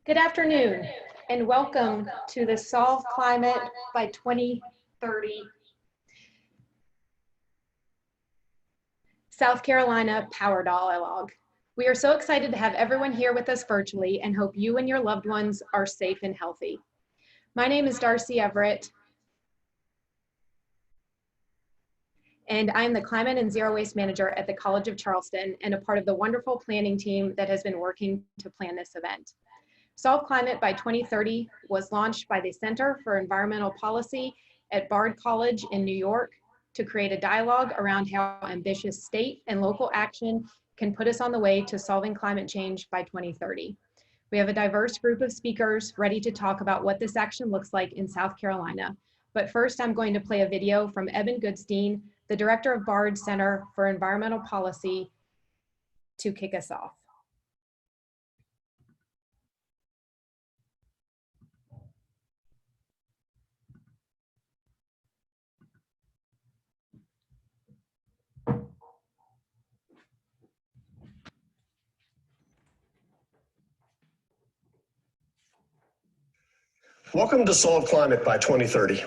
Good afternoon, and welcome to the Solve Climate by 2030 South Carolina Power Dialog. We are so excited to have everyone here with us virtually and hope you and your loved ones are safe and healthy. My name is Darcy Everett, and I'm the Climate and Zero Waste Manager at the College of Charleston and a part of the wonderful planning team that has been working to plan this event. Solve Climate by 2030 was launched by the Center for Environmental Policy at Bard College in New York to create a dialogue around how ambitious state and local action can put us on the way to solving climate change by 2030. We have a diverse group of speakers ready to talk about what this action looks like in South Carolina. But first, I'm going to play a video from Eben Goodstein, the director of Bard Center for Environmental Policy, to kick us off. Welcome to Solve Climate by 2030.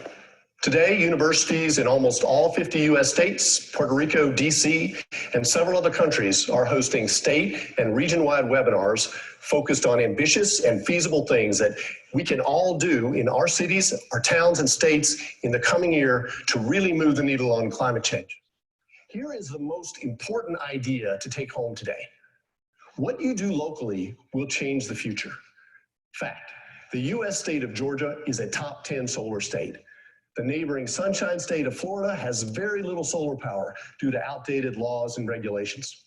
Today, universities in almost all 50 US states, Puerto Rico, DC, and several other countries are hosting state and region-wide webinars focused on ambitious and feasible things that we can all do in our cities, our towns, and states in the coming year to really move the needle on climate change. Here is the most important idea to take home today. What you do locally will change the future. Fact. The US state of Georgia is a top 10 solar state. The neighboring Sunshine State of Florida has very little solar power due to outdated laws and regulations.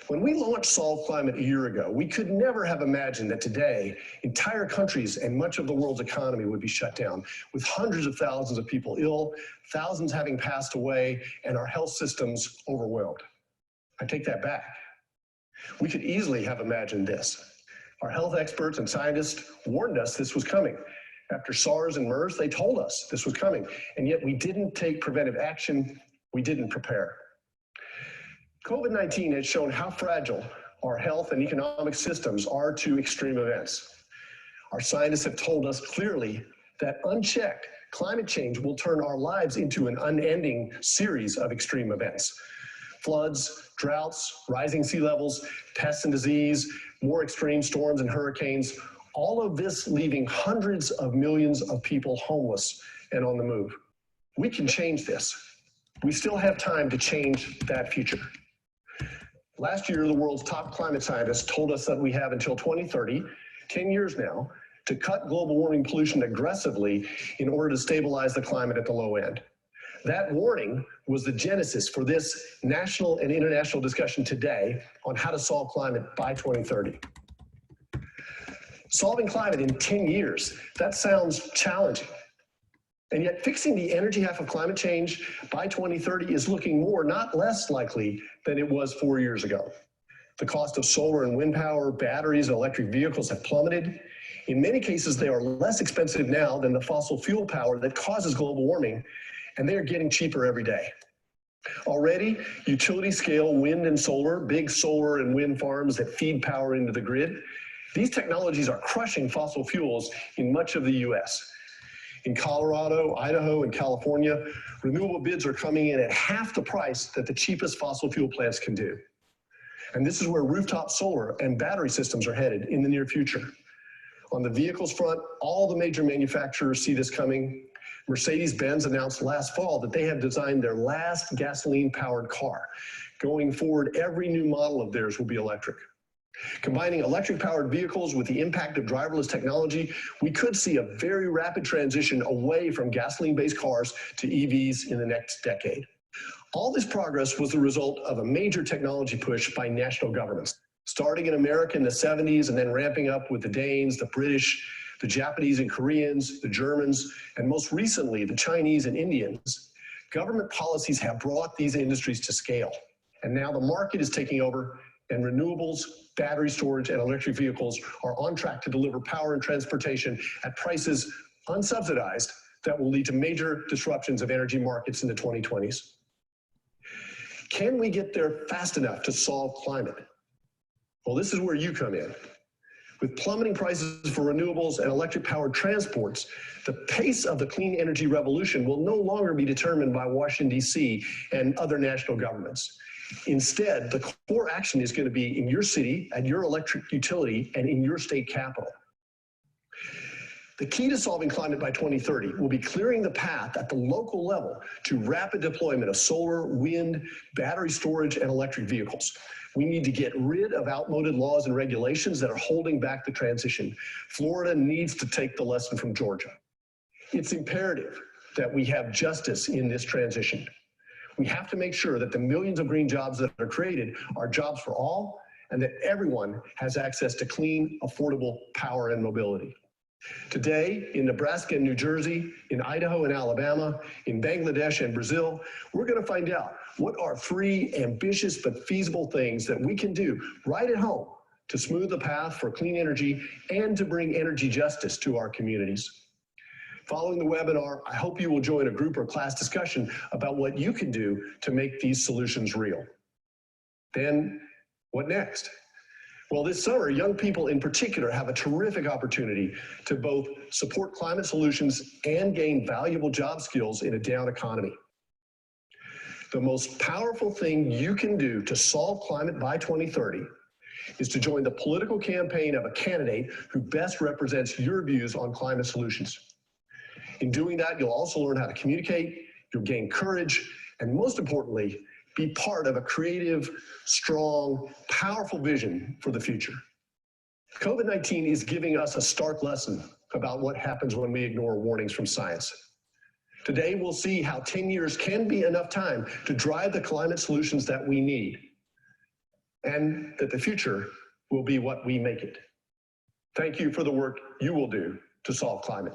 When we launched Solve Climate a year ago, we could never have imagined that today, entire countries and much of the world's economy would be shut down, with hundreds of thousands of people ill, thousands having passed away, and our health systems overwhelmed. I take that back. We could easily have imagined this. Our health experts and scientists warned us this was coming. After SARS and MERS, they told us this was coming, and yet we didn't take preventive action, we didn't prepare. COVID-19 has shown how fragile our health and economic systems are to extreme events. Our scientists have told us clearly that unchecked, climate change will turn our lives into an unending series of extreme events. Floods, droughts, rising sea levels, pests and disease, more extreme storms and hurricanes, all of this leaving hundreds of millions of people homeless and on the move. We can change this. We still have time to change that future. Last year, the world's top climate scientists told us that we have until 2030, 10 years now, to cut global warming pollution aggressively in order to stabilize the climate at the low end. That warning was the genesis for this national and international discussion today on how to solve climate by 2030. Solving climate in 10 years, that sounds challenging. And yet fixing the energy half of climate change by 2030 is looking more, not less likely than it was 4 years ago. The cost of solar and wind power, batteries, and electric vehicles have plummeted. In many cases, they are less expensive now than the fossil fuel power that causes global warming, and they are getting cheaper every day. Already, utility scale wind and solar, big solar and wind farms that feed power into the grid, these technologies are crushing fossil fuels in much of the US. In Colorado, Idaho, and California, renewable bids are coming in at half the price that the cheapest fossil fuel plants can do. And this is where rooftop solar and battery systems are headed in the near future. On the vehicles front, all the major manufacturers see this coming. Mercedes-Benz announced last fall that they have designed their last gasoline-powered car. Going forward, every new model of theirs will be electric. Combining electric-powered vehicles with the impact of driverless technology, we could see a very rapid transition away from gasoline-based cars to EVs in the next decade. All this progress was the result of a major technology push by national governments, starting in America in the 70s and then ramping up with the Danes, the British, the Japanese and Koreans, the Germans, and most recently, the Chinese and Indians. Government policies have brought these industries to scale. And now the market is taking over, and renewables, battery storage, and electric vehicles are on track to deliver power and transportation at prices unsubsidized that will lead to major disruptions of energy markets in the 2020s. Can we get there fast enough to solve climate? Well, this is where you come in. With plummeting prices for renewables and electric-powered transports, the pace of the clean energy revolution will no longer be determined by Washington, D.C. and other national governments. Instead, the core action is going to be in your city, at your electric utility, and in your state capital. The key to solving climate by 2030 will be clearing the path at the local level to rapid deployment of solar, wind, battery storage, and electric vehicles. We need to get rid of outmoded laws and regulations that are holding back the transition. Florida needs to take the lesson from Georgia. It's imperative that we have justice in this transition. We have to make sure that the millions of green jobs that are created are jobs for all, and that everyone has access to clean, affordable power and mobility. Today, in Nebraska and New Jersey, in Idaho and Alabama, in Bangladesh and Brazil, we're going to find out what are 3 ambitious but feasible things that we can do right at home to smooth the path for clean energy and to bring energy justice to our communities. Following the webinar, I hope you will join a group or class discussion about what you can do to make these solutions real. Then, what next? Well, this summer, young people in particular have a terrific opportunity to both support climate solutions and gain valuable job skills in a down economy. The most powerful thing you can do to solve climate by 2030 is to join the political campaign of a candidate who best represents your views on climate solutions. In doing that, you'll also learn how to communicate, you'll gain courage, and most importantly, be part of a creative, strong, powerful vision for the future. COVID-19 is giving us a stark lesson about what happens when we ignore warnings from science. Today, we'll see how 10 years can be enough time to drive the climate solutions that we need, and that the future will be what we make it. Thank you for the work you will do to solve climate.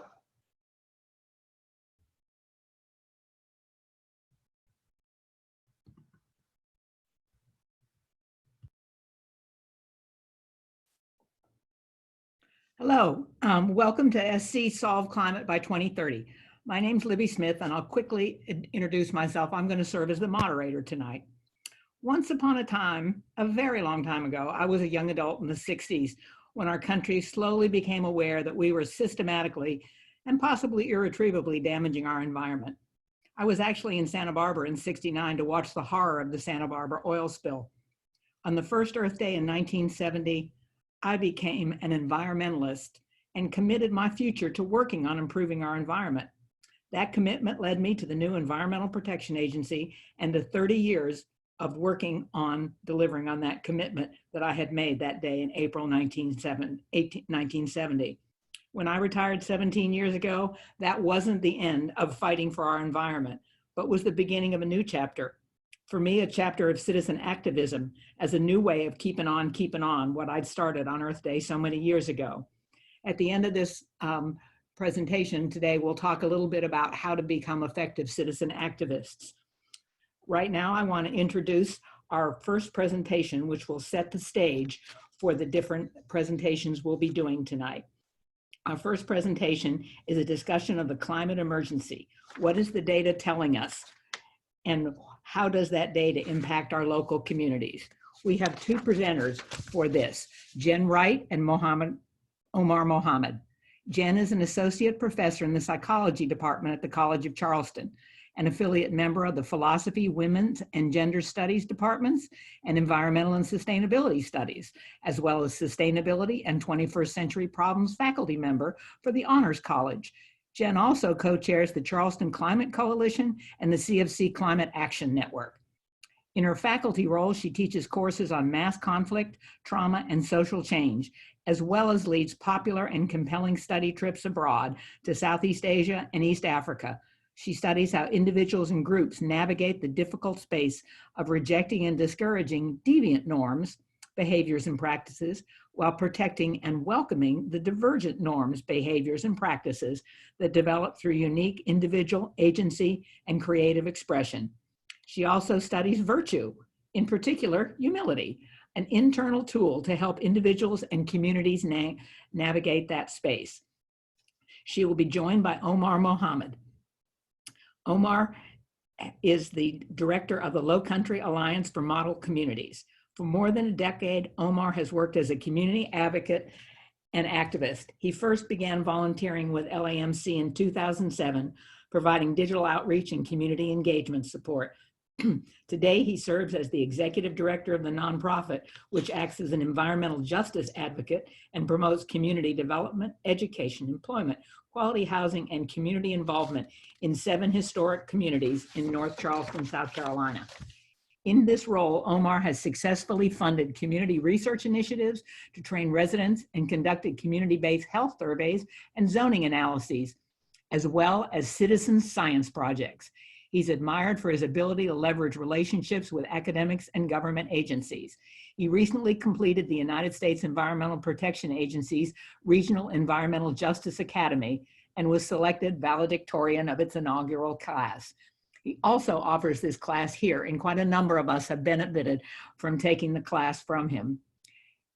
Hello, welcome to SC Solve Climate by 2030. My name's Libby Smith, and I'll quickly introduce myself. I'm going to serve as the moderator tonight. Once upon a time, a very long time ago, I was a young adult in the 60s when our country slowly became aware that we were systematically and possibly irretrievably damaging our environment. I was actually in Santa Barbara in '69 to watch the horror of the Santa Barbara oil spill. On the first Earth Day in 1970, I became an environmentalist and committed my future to working on improving our environment. That commitment led me to the new Environmental Protection Agency and to 30 years of working on delivering on that commitment that I had made that day in April 1970. When I retired 17 years ago, that wasn't the end of fighting for our environment, but was the beginning of a new chapter. For me, a chapter of citizen activism as a new way of keeping on what I'd started on Earth Day so many years ago. At the end of this presentation today, we'll talk a little bit about how to become effective citizen activists. Right now, I want to introduce our first presentation, which will set the stage for the different presentations we'll be doing tonight. Our first presentation is a discussion of the climate emergency. What is the data telling us? And how does that data impact our local communities? We have 2 presenters for this, Jen Wright and Omar Mohammed. Jen is an associate professor in the psychology department at the College of Charleston, an affiliate member of the philosophy, women's and gender studies departments, and environmental and sustainability studies, as well as sustainability and 21st century problems faculty member for the Honors College. Jen also co-chairs the Charleston Climate Coalition and the CFC Climate Action Network. In her faculty role, she teaches courses on mass conflict, trauma, and social change, as well as leads popular and compelling study trips abroad to Southeast Asia and East Africa. She studies how individuals and groups navigate the difficult space of rejecting and discouraging deviant norms, behaviors, and practices, while protecting and welcoming the divergent norms, behaviors, and practices that develop through unique individual agency and creative expression. She also studies virtue, in particular, humility, an internal tool to help individuals and communities navigate that space. She will be joined by Omar Mohammed. Omar is the director of the Low Country Alliance for Model Communities. For more than a decade, Omar has worked as a community advocate and activist. He first began volunteering with LAMC in 2007, providing digital outreach and community engagement support. Today, he serves as the executive director of the nonprofit, which acts as an environmental justice advocate and promotes community development, education, employment, quality housing, and community involvement in 7 historic communities in North Charleston, South Carolina. In this role, Omar has successfully funded community research initiatives to train residents and conducted community-based health surveys and zoning analyses, as well as citizen science projects. He's admired for his ability to leverage relationships with academics and government agencies. He recently completed the United States Environmental Protection Agency's Regional Environmental Justice Academy and was selected valedictorian of its inaugural class. He also offers this class here, and quite a number of us have benefited from taking the class from him.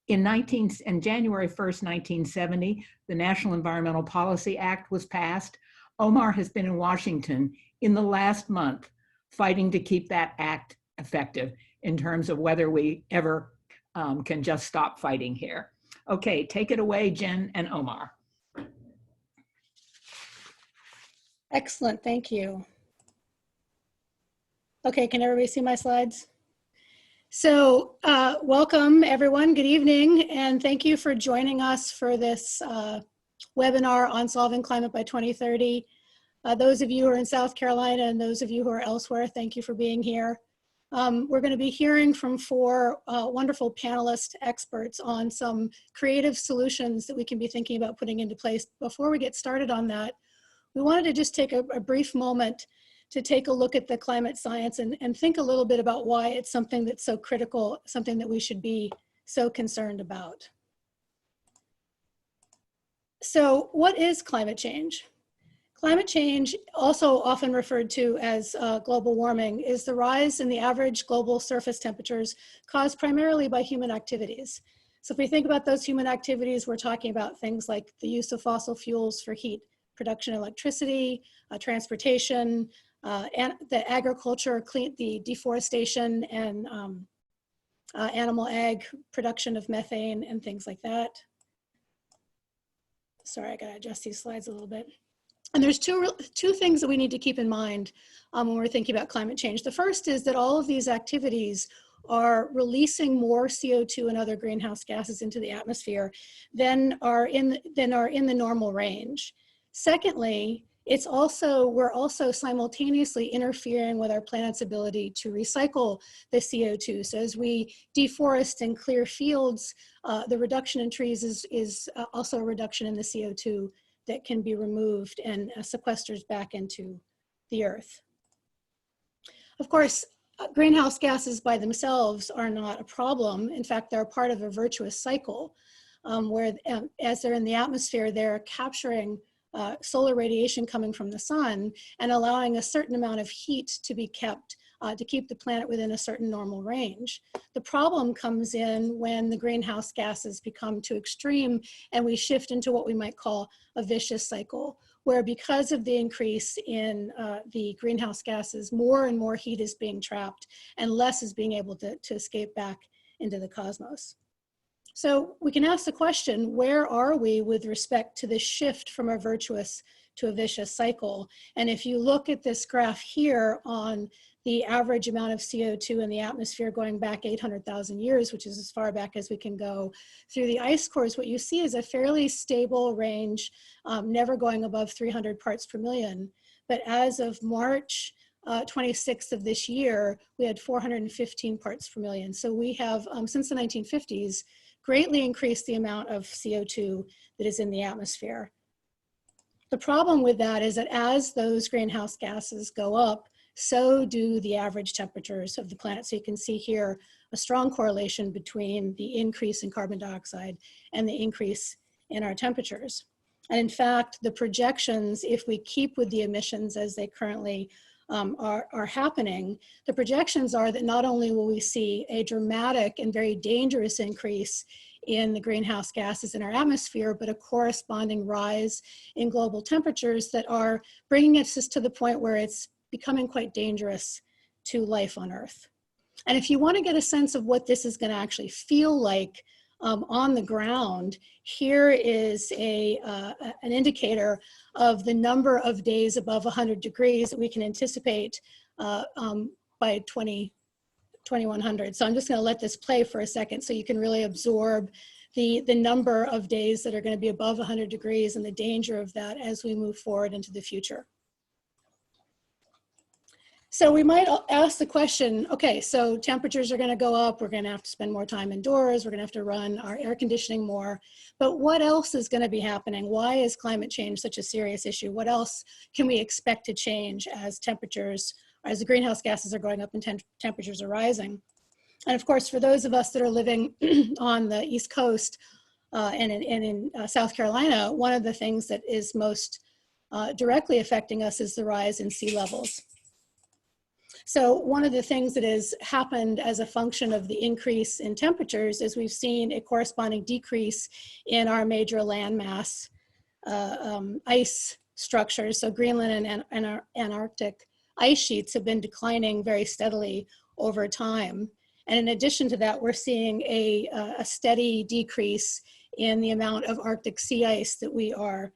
In January 1st, 1970, the National Environmental Policy Act was passed. Omar has been in Washington in the last month fighting to keep that act effective in terms of whether we ever can just stop fighting here. Okay, take it away, Jen and Omar. Excellent, thank you. Okay, can everybody see my slides? So welcome everyone, good evening, and thank you for joining us for this webinar on solving climate by 2030. Those of you who are in South Carolina and those of you who are elsewhere, thank you for being here. We're going to be hearing from 4 wonderful panelist experts on some creative solutions that we can be thinking about putting into place. Before we get started on that, we wanted to just take a brief moment to take a look at the climate science and think a little bit about why it's something that's so critical, something that we should be so concerned about. So what is climate change? Climate change, also often referred to as global warming, is the rise in the average global surface temperatures caused primarily by human activities. So if we think about those human activities, we're talking about things like the use of fossil fuels for heat production, electricity, transportation, and the agriculture, the deforestation and animal ag production of methane and things like that. Sorry, I gotta adjust these slides a little bit. And there's two things that we need to keep in mind when we're thinking about climate change. The first is that all of these activities are releasing more CO2 and other greenhouse gases into the atmosphere than are in the normal range. Secondly, we're also simultaneously interfering with our planet's ability to recycle the CO2. So as we deforest and clear fields, the reduction in trees is also a reduction in the CO2 that can be removed and sequesters back into the earth. Of course, greenhouse gases by themselves are not a problem. In fact, they're part of a virtuous cycle where as they're in the atmosphere, they're capturing solar radiation coming from the sun and allowing a certain amount of heat to be kept to keep the planet within a certain normal range. The problem comes in when the greenhouse gases become too extreme and we shift into what we might call a vicious cycle, where because of the increase in the greenhouse gases, more and more heat is being trapped and less is being able to escape back into the cosmos. So we can ask the question, where are we with respect to this shift from a virtuous to a vicious cycle? And if you look at this graph here on the average amount of CO2 in the atmosphere going back 800,000 years, which is as far back as we can go through the ice cores, what you see is a fairly stable range, never going above 300 parts per million. But as of March 26th of this year, we had 415 parts per million. So we have, since the 1950s, greatly increased the amount of CO2 that is in the atmosphere. The problem with that is that as those greenhouse gases go up, so do the average temperatures of the planet. So you can see here a strong correlation between the increase in carbon dioxide and the increase in our temperatures. And in fact, the projections, if we keep with the emissions as they currently are happening, the projections are that not only will we see a dramatic and very dangerous increase in the greenhouse gases in our atmosphere, but a corresponding rise in global temperatures that are bringing us to the point where it's becoming quite dangerous to life on Earth. And if you want to get a sense of what this is going to actually feel like on the ground, here is an indicator of the number of days above 100 degrees that we can anticipate by 2100. So I'm just going to let this play for a second so you can really absorb the number of days that are going to be above 100 degrees and the danger of that as we move forward into the future. So we might ask the question, okay, so temperatures are going to go up, we're going to have to spend more time indoors, we're going to have to run our air conditioning more, but what else is going to be happening? Why is climate change such a serious issue? What else can we expect to change as temperatures, as the greenhouse gases are going up and temperatures are rising? And of course, for those of us that are living on the East Coast and in South Carolina, one of the things that is most directly affecting us is the rise in sea levels. So one of the things that has happened as a function of the increase in temperatures is we've seen a corresponding decrease in our major landmass ice structures. So Greenland and our Antarctic ice sheets have been declining very steadily over time. And in addition to that, we're seeing a steady decrease in the amount of Arctic sea ice that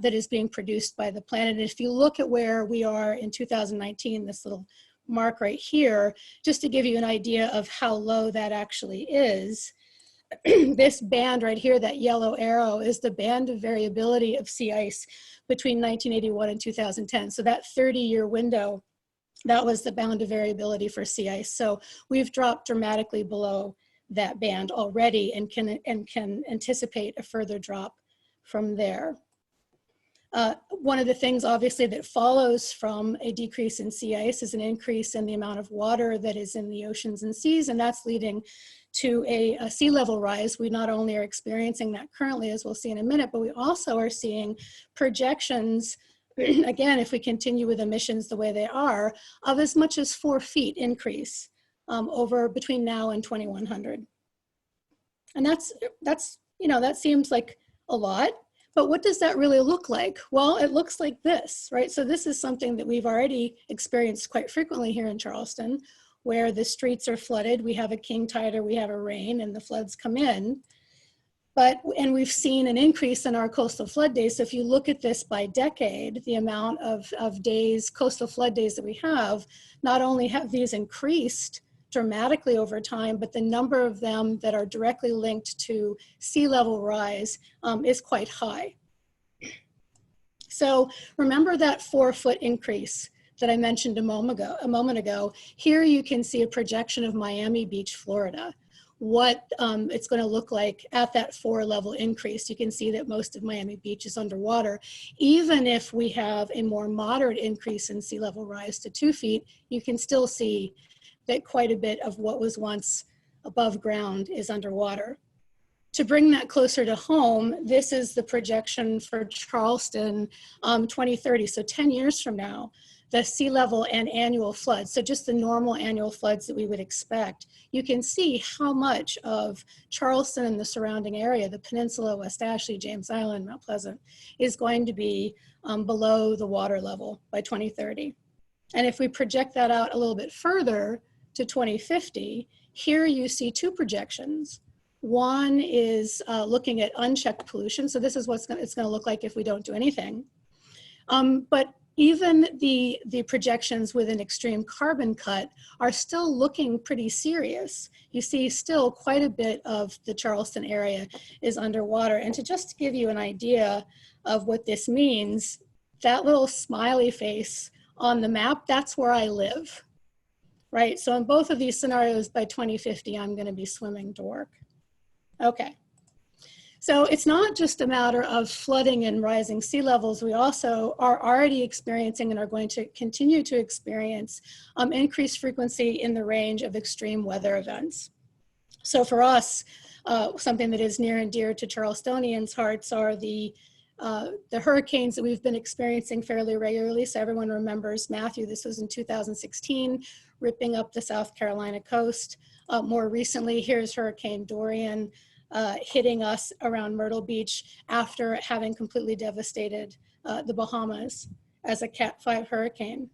that is being produced by the planet. And if you look at where we are in 2019, this little mark right here, just to give you an idea of how low that actually is, this band right here, that yellow arrow, is the band of variability of sea ice between 1981 and 2010. So that 30-year window, that was the bound of variability for sea ice. So we've dropped dramatically below that band already and can anticipate a further drop from there. One of the things obviously that follows from a decrease in sea ice is an increase in the amount of water that is in the oceans and seas, and that's leading to a sea level rise. We not only are experiencing that currently, as we'll see in a minute, but we also are seeing projections, again, if we continue with emissions the way they are, of as much as 4 feet increase over between now and 2100. And that's you know, that seems like a lot. But what does that really look like? Well, it looks like this, right? So this is something that we've already experienced quite frequently here in Charleston, where the streets are flooded. We have a king tide or we have a rain and the floods come in. And we've seen an increase in our coastal flood days. So if you look at this by decade, the amount of days, coastal flood days that we have, not only have these increased dramatically over time, but the number of them that are directly linked to sea level rise is quite high. So remember that 4-foot increase that I mentioned a moment ago. Here you can see a projection of Miami Beach, Florida, what it's going to look like at that 4-level increase. You can see that most of Miami Beach is underwater. Even if we have a more moderate increase in sea level rise to 2 feet, you can still see that quite a bit of what was once above ground is underwater. To bring that closer to home, this is the projection for Charleston 2030, so 10 years from now, the sea level and annual floods, so just the normal annual floods that we would expect. You can see how much of Charleston and the surrounding area, the peninsula, West Ashley, James Island, Mount Pleasant, is going to be below the water level by 2030. And if we project that out a little bit further to 2050, here you see 2 projections. One is looking at unchecked pollution. So this is what it's going to look like if we don't do anything. But even the projections with an extreme carbon cut are still looking pretty serious. You see still quite a bit of the Charleston area is underwater. And to just give you an idea of what this means, that little smiley face on the map, that's where I live, right? So in both of these scenarios, by 2050, I'm going to be swimming to work. Okay. So it's not just a matter of flooding and rising sea levels. We also are already experiencing and are going to continue to experience increased frequency in the range of extreme weather events. So for us, something that is near and dear to Charlestonians' hearts are the hurricanes that we've been experiencing fairly regularly. So everyone remembers Matthew. This was in 2016, ripping up the South Carolina coast. More recently, here's Hurricane Dorian hitting us around Myrtle Beach after having completely devastated the Bahamas as a Cat 5 hurricane.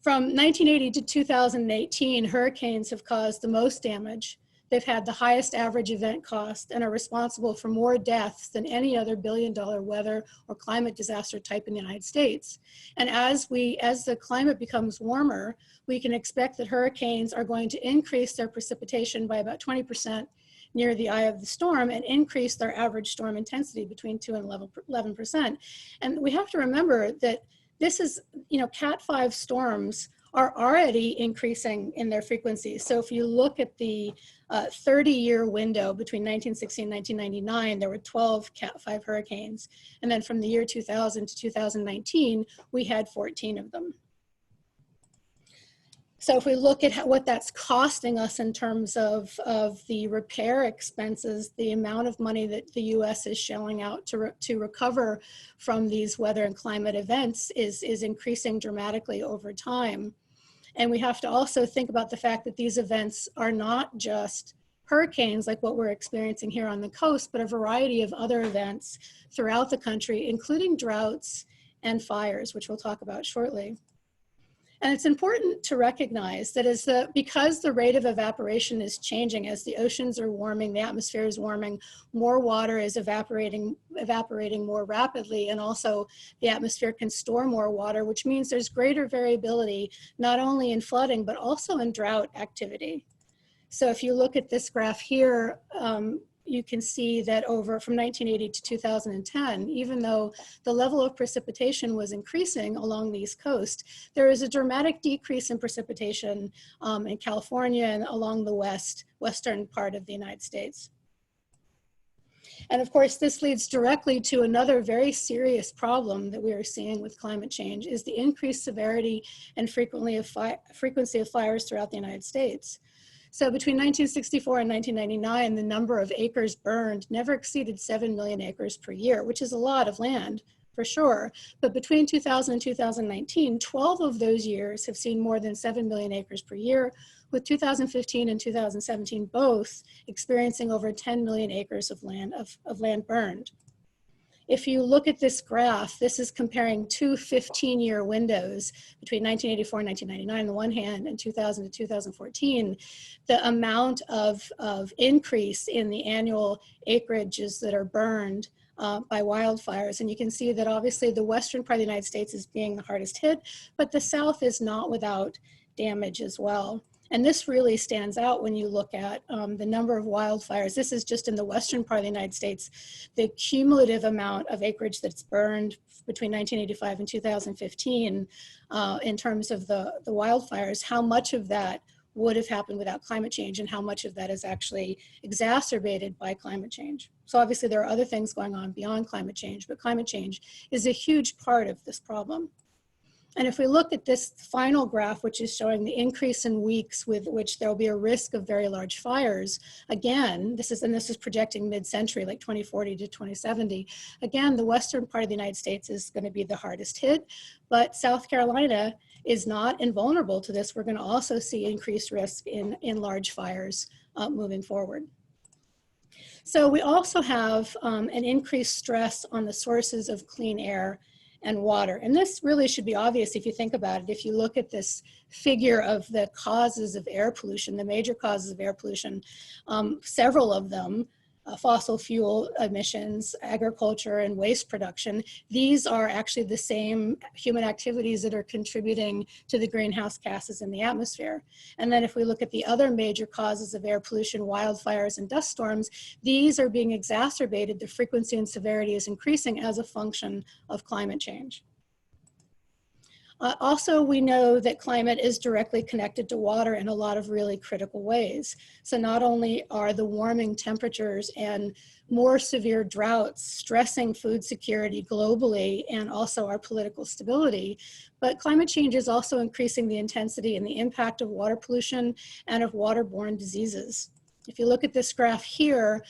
From 1980 to 2018, hurricanes have caused the most damage They've had the highest average event cost and are responsible for more deaths than any other billion-dollar weather or climate disaster type in the United States. And as the climate becomes warmer, we can expect that hurricanes are going to increase their precipitation by about 20% near the eye of the storm and increase their average storm intensity between 2 and 11%. And we have to remember that this is, Cat 5 storms are already increasing in their frequency. So if you look at the 30-year window between 1960 and 1999, there were 12 Cat 5 hurricanes. And then from the year 2000 to 2019, we had 14 of them. So if we look at what that's costing us in terms of the repair expenses, the amount of money that the US is shelling out to recover from these weather and climate events is increasing dramatically over time. And we have to also think about the fact that these events are not just hurricanes like what we're experiencing here on the coast, but a variety of other events throughout the country, including droughts and fires, which we'll talk about shortly. And it's important to recognize that because the rate of evaporation is changing, as the oceans are warming, the atmosphere is warming, more water is evaporating more rapidly, and also the atmosphere can store more water, which means there's greater variability, not only in flooding, but also in drought activity. So if you look at this graph here, you can see that from 1980 to 2010, even though the level of precipitation was increasing along the East Coast, there is a dramatic decrease in precipitation in California and along the western part of the United States. And of course, this leads directly to another very serious problem that we are seeing with climate change, is the increased severity and frequency of fires throughout the United States. So between 1964 and 1999, the number of acres burned never exceeded 7 million acres per year, which is a lot of land for sure. But between 2000 and 2019, 12 of those years have seen more than 7 million acres per year, with 2015 and 2017 both experiencing over 10 million acres of land burned. If you look at this graph, this is comparing two 15-year windows between 1984 and 1999 on the one hand and 2000 to 2014. The amount of increase in the annual acreages that are burned by wildfires. And you can see that obviously the western part of the United States is being the hardest hit, but the south is not without damage as well. And this really stands out when you look at the number of wildfires. This is just in the western part of the United States. The cumulative amount of acreage that's burned between 1985 and 2015 in terms of the wildfires, how much of that would have happened without climate change and how much of that is actually exacerbated by climate change. So obviously there are other things going on beyond climate change, but climate change is a huge part of this problem. And if we look at this final graph, which is showing the increase in weeks with which there will be a risk of very large fires, again, this is projecting mid-century, like 2040 to 2070. Again, the western part of the United States is going to be the hardest hit, but South Carolina is not invulnerable to this. We're going to also see increased risk in large fires moving forward. So we also have an increased stress on the sources of clean air and water. And this really should be obvious if you think about it. If you look at this figure of the causes of air pollution, the major causes of air pollution, several of them, fossil fuel emissions, agriculture, and waste production, these are actually the same human activities that are contributing to the greenhouse gases in the atmosphere. And then if we look at the other major causes of air pollution, wildfires and dust storms, these are being exacerbated. The frequency and severity is increasing as a function of climate change. Also, we know that climate is directly connected to water in a lot of really critical ways. So not only are the warming temperatures and more severe droughts stressing food security globally and also our political stability, but climate change is also increasing the intensity and the impact of water pollution and of waterborne diseases. If you look at this graph here,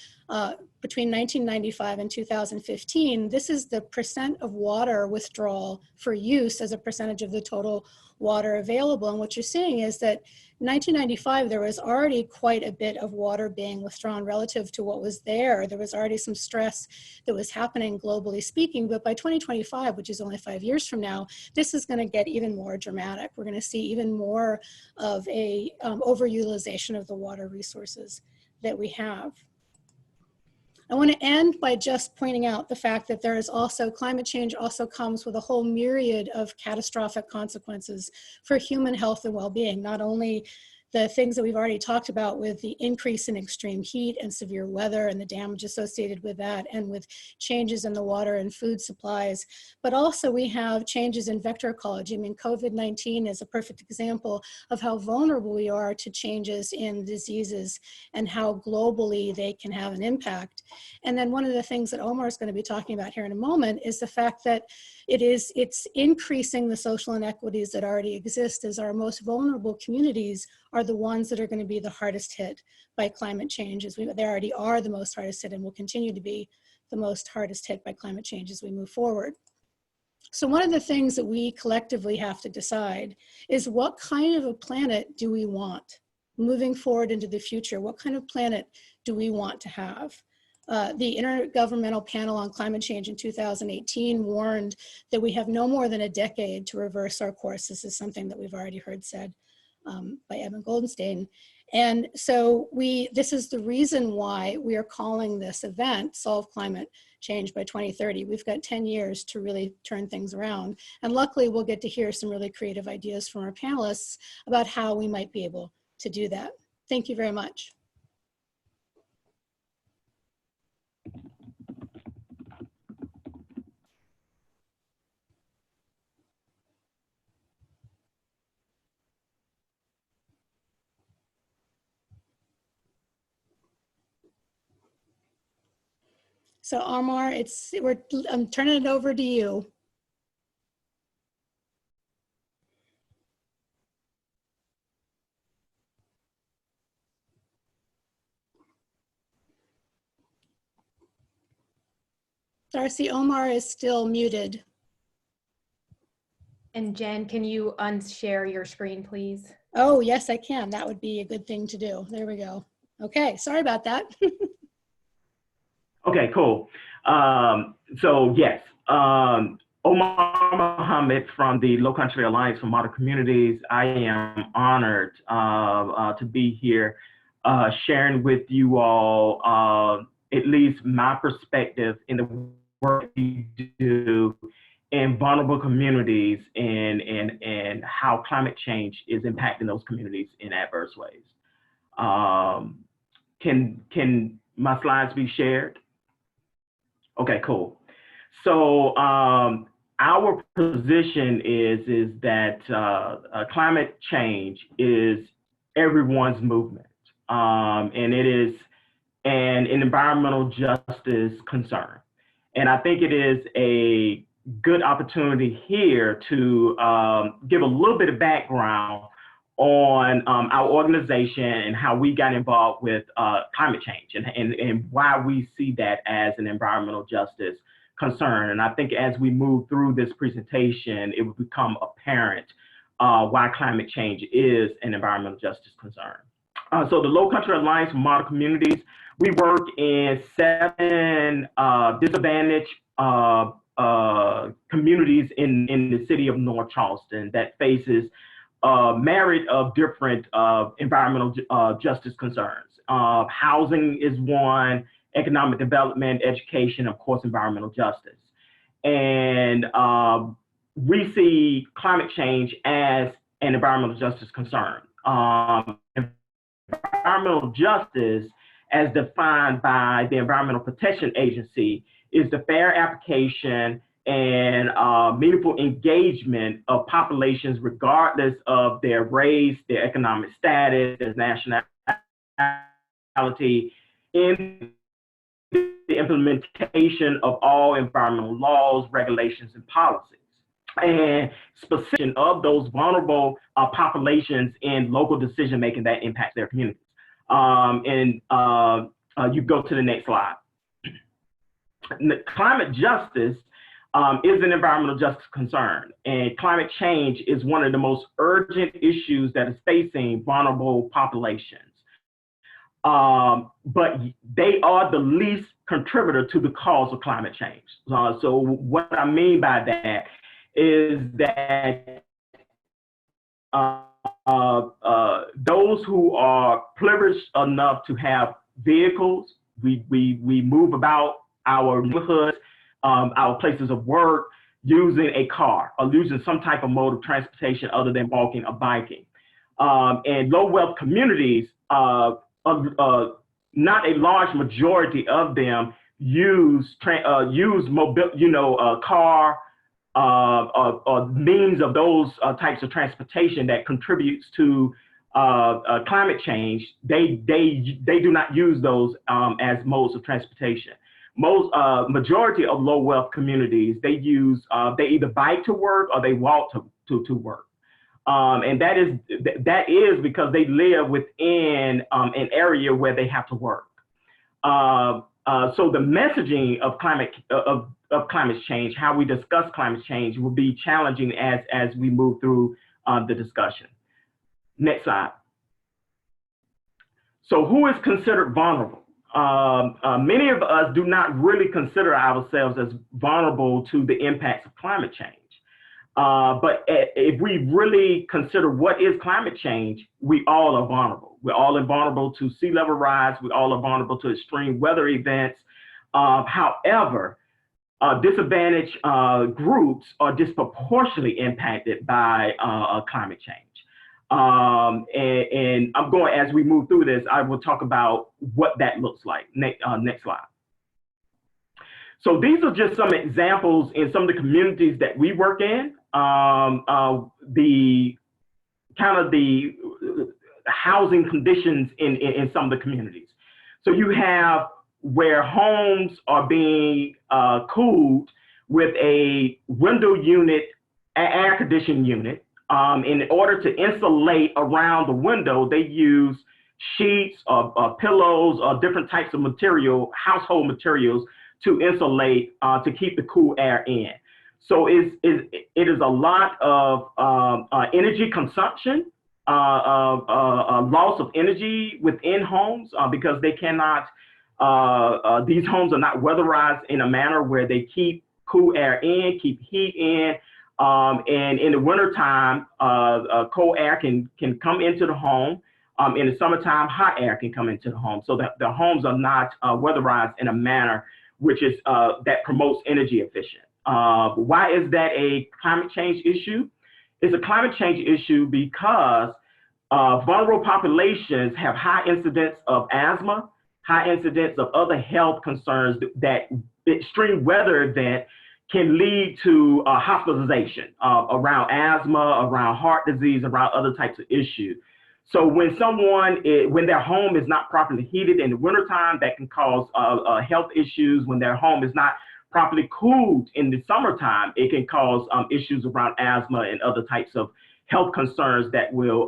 between 1995 and 2015, this is the percent of water withdrawal for use as a percentage of the total water available. And what you're seeing is that in 1995, there was already quite a bit of water being withdrawn relative to what was there. There was already some stress that was happening globally speaking, but by 2025, which is only 5 years from now, this is going to get even more dramatic. We're going to see even more of a overutilization of the water resources that we have. I want to end by just pointing out the fact that there is also, climate change also comes with a whole myriad of catastrophic consequences for human health and well-being, not only the things that we've already talked about with the increase in extreme heat and severe weather and the damage associated with that, and with changes in the water and food supplies, but also we have changes in vector ecology. I mean, COVID-19 is a perfect example of how vulnerable we are to changes in diseases and how globally they can have an impact. And then one of the things that Omar is going to be talking about here in a moment is the fact that it's increasing the social inequities that already exist, as our most vulnerable communities are the ones that are going to be the hardest hit by climate change. They already are the most hardest hit and will continue to be the most hardest hit by climate change as we move forward. So one of the things that we collectively have to decide is, what kind of a planet do we want moving forward into the future? What kind of planet do we want to have? The Intergovernmental Panel on Climate Change in 2018 warned that we have no more than a decade to reverse our course. This is something that we've already heard said by Evan Goldenstein. And so this is the reason why we are calling this event Solve Climate Change by 2030. We've got 10 years to really turn things around. And luckily, we'll get to hear some really creative ideas from our panelists about how we might be able to do that. Thank you very much. So Omar, I'm turning it over to you. Darcy, Omar is still muted. And Jen, can you unshare your screen, please? Oh, yes, I can. That would be a good thing to do. There we go. Okay, sorry about that. Okay, cool. So yes, Omar Mohammed from the Low Country Alliance for Model Communities. I am honored to be here sharing with you all at least my perspective in the work we do in vulnerable communities, and how climate change is impacting those communities in adverse ways. Can my slides be shared? Okay, cool. So our position is that climate change is everyone's movement, and it is an environmental justice concern. And I think it is a good opportunity here to give a little bit of background on our organization and how we got involved with climate change, and why we see that as an environmental justice concern. And I think as we move through this presentation, it will become apparent why climate change is an environmental justice concern. So the Low Country Alliance for Model Communities, we work in 7 disadvantaged communities in the city of North Charleston that faces myriad of different environmental justice concerns. Housing is one, economic development, education, of course, environmental justice. And we see climate change as an environmental justice concern. Environmental justice, as defined by the Environmental Protection Agency, is the fair application and meaningful engagement of populations regardless of their race, their economic status, their nationality, in the implementation of all environmental laws, regulations, and policies. And specific of those vulnerable populations in local decision-making that impacts their communities. You go to the next slide. Climate justice is an environmental justice concern, and climate change is one of the most urgent issues that is facing vulnerable populations. But they are the least contributor to the cause of climate change. So what I mean by that is that those who are privileged enough to have vehicles. We move about our neighborhoods, our places of work, using a car or using some type of mode of transportation other than walking or biking. And low wealth communities, not a large majority of them use mobile, car or means of those types of transportation that contributes to climate change. They do not use those as modes of transportation. Most majority of low wealth communities, they either bike to work or they walk to work. And that is because they live within an area where they have to work. So the messaging of climate change, how we discuss climate change, will be challenging as we move through the discussion. Next slide. So who is considered vulnerable? Many of us do not really consider ourselves as vulnerable to the impacts of climate change. But if we really consider what is climate change, we all are vulnerable. We're all vulnerable to sea level rise. We all are vulnerable to extreme weather events. However, disadvantaged groups are disproportionately impacted by climate change. And I'm going, as we move through this, I will talk about what that looks like. Next slide. So these are just some examples in some of the communities that we work in. The housing conditions in some of the communities. So you have where homes are being cooled with a window unit, air conditioning unit. In order to insulate around the window, they use sheets or pillows or different types of material, household materials, to insulate to keep the cool air in. So it is a lot of energy consumption, loss of energy within homes because they cannot. These homes are not weatherized in a manner where they keep cool air in, keep heat in. And in the wintertime, cold air can come into the home. In the summertime, hot air can come into the home. So that the homes are not weatherized in a manner which is that promotes energy efficient. Why is that a climate change issue? It's a climate change issue because vulnerable populations have high incidence of asthma, high incidence of other health concerns that extreme weather event can lead to hospitalization around asthma, around heart disease, around other types of issues. So when when their home is not properly heated in the wintertime, that can cause health issues. When their home is not properly cooled in the summertime, it can cause issues around asthma and other types of health concerns that will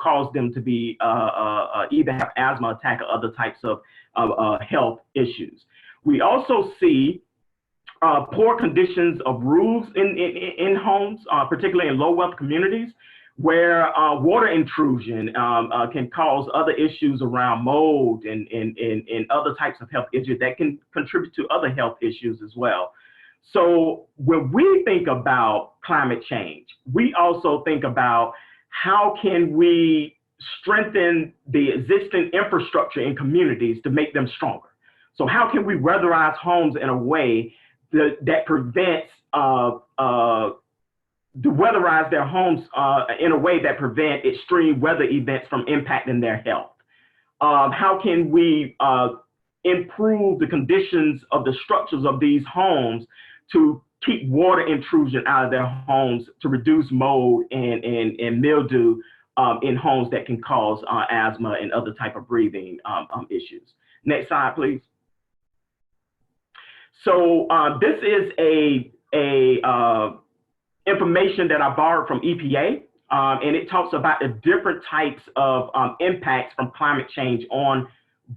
cause them to be either have asthma attack or other types of health issues. We also see poor conditions of roofs in homes, particularly in low wealth communities, where water intrusion can cause other issues around mold and other types of health issues that can contribute to other health issues as well. So when we think about climate change, we also think about how can we strengthen the existing infrastructure in communities to make them stronger. So how can we weatherize homes in a way that prevents to weatherize their homes in a way that prevent extreme weather events from impacting their health? How can we improve the conditions of the structures of these homes to keep water intrusion out of their homes, to reduce mold and mildew in homes that can cause asthma and other type of breathing issues? Next slide, please. So this is information that I borrowed from EPA, and it talks about the different types of impacts from climate change on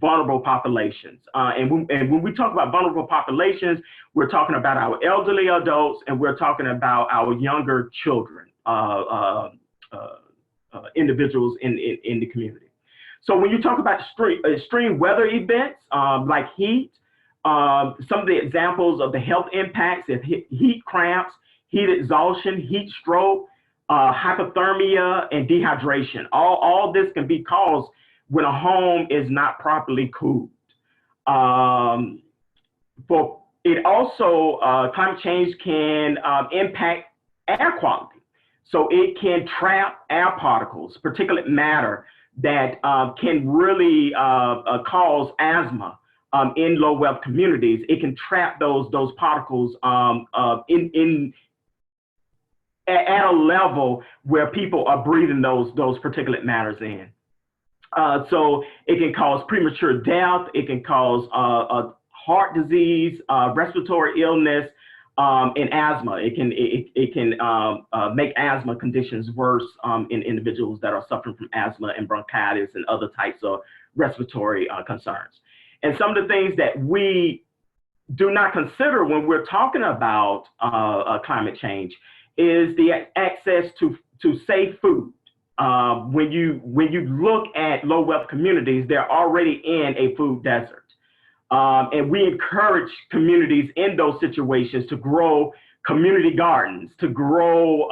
vulnerable populations. And when we talk about vulnerable populations, we're talking about our elderly adults, and we're talking about our younger children, individuals in the community. So when you talk about extreme weather events like heat, some of the examples of the health impacts is heat cramps, heat exhaustion, heat stroke, hypothermia, and dehydration. All this can be caused when a home is not properly cooled. But it also, climate change can impact air quality. So it can trap air particles, particulate matter that can really cause asthma in low wealth communities. It can trap those particles at a level where people are breathing those particulate matters in. So it can cause premature death. It can cause heart disease, respiratory illness, and asthma. It can make asthma conditions worse in individuals that are suffering from asthma and bronchitis and other types of respiratory concerns. And some of the things that we do not consider when we're talking about climate change is the access to safe food. When you look at low wealth communities, they're already in a food desert. And we encourage communities in those situations to grow community gardens, to grow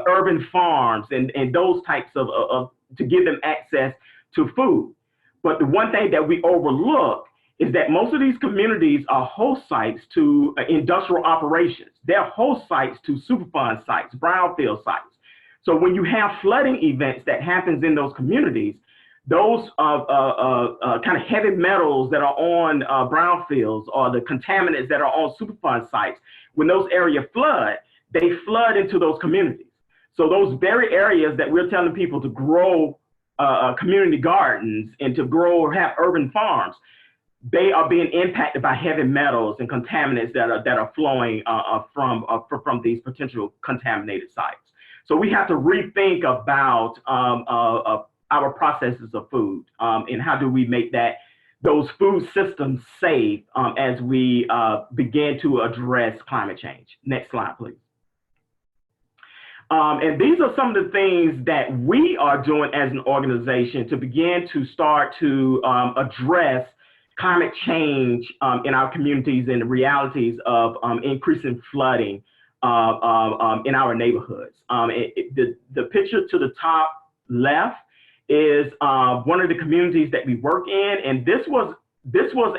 urban farms and those types of to give them access to food. But the one thing that we overlook is that most of these communities are host sites to industrial operations. They're host sites to Superfund sites, brownfield sites. So when you have flooding events that happens in those communities, those kind of heavy metals that are on brownfields or the contaminants that are on Superfund sites, when those areas flood, they flood into those communities. So those very areas that we're telling people to grow community gardens and to grow or have urban farms, they are being impacted by heavy metals and contaminants that are flowing from these potential contaminated sites. So we have to rethink about our processes of food and how do we make those food systems safe as we begin to address climate change. Next slide, please. And these are some of the things that we are doing as an organization to begin to start to address climate change in our communities and the realities of increasing flooding in our neighborhoods. The picture to the top left is one of the communities that we work in, and this was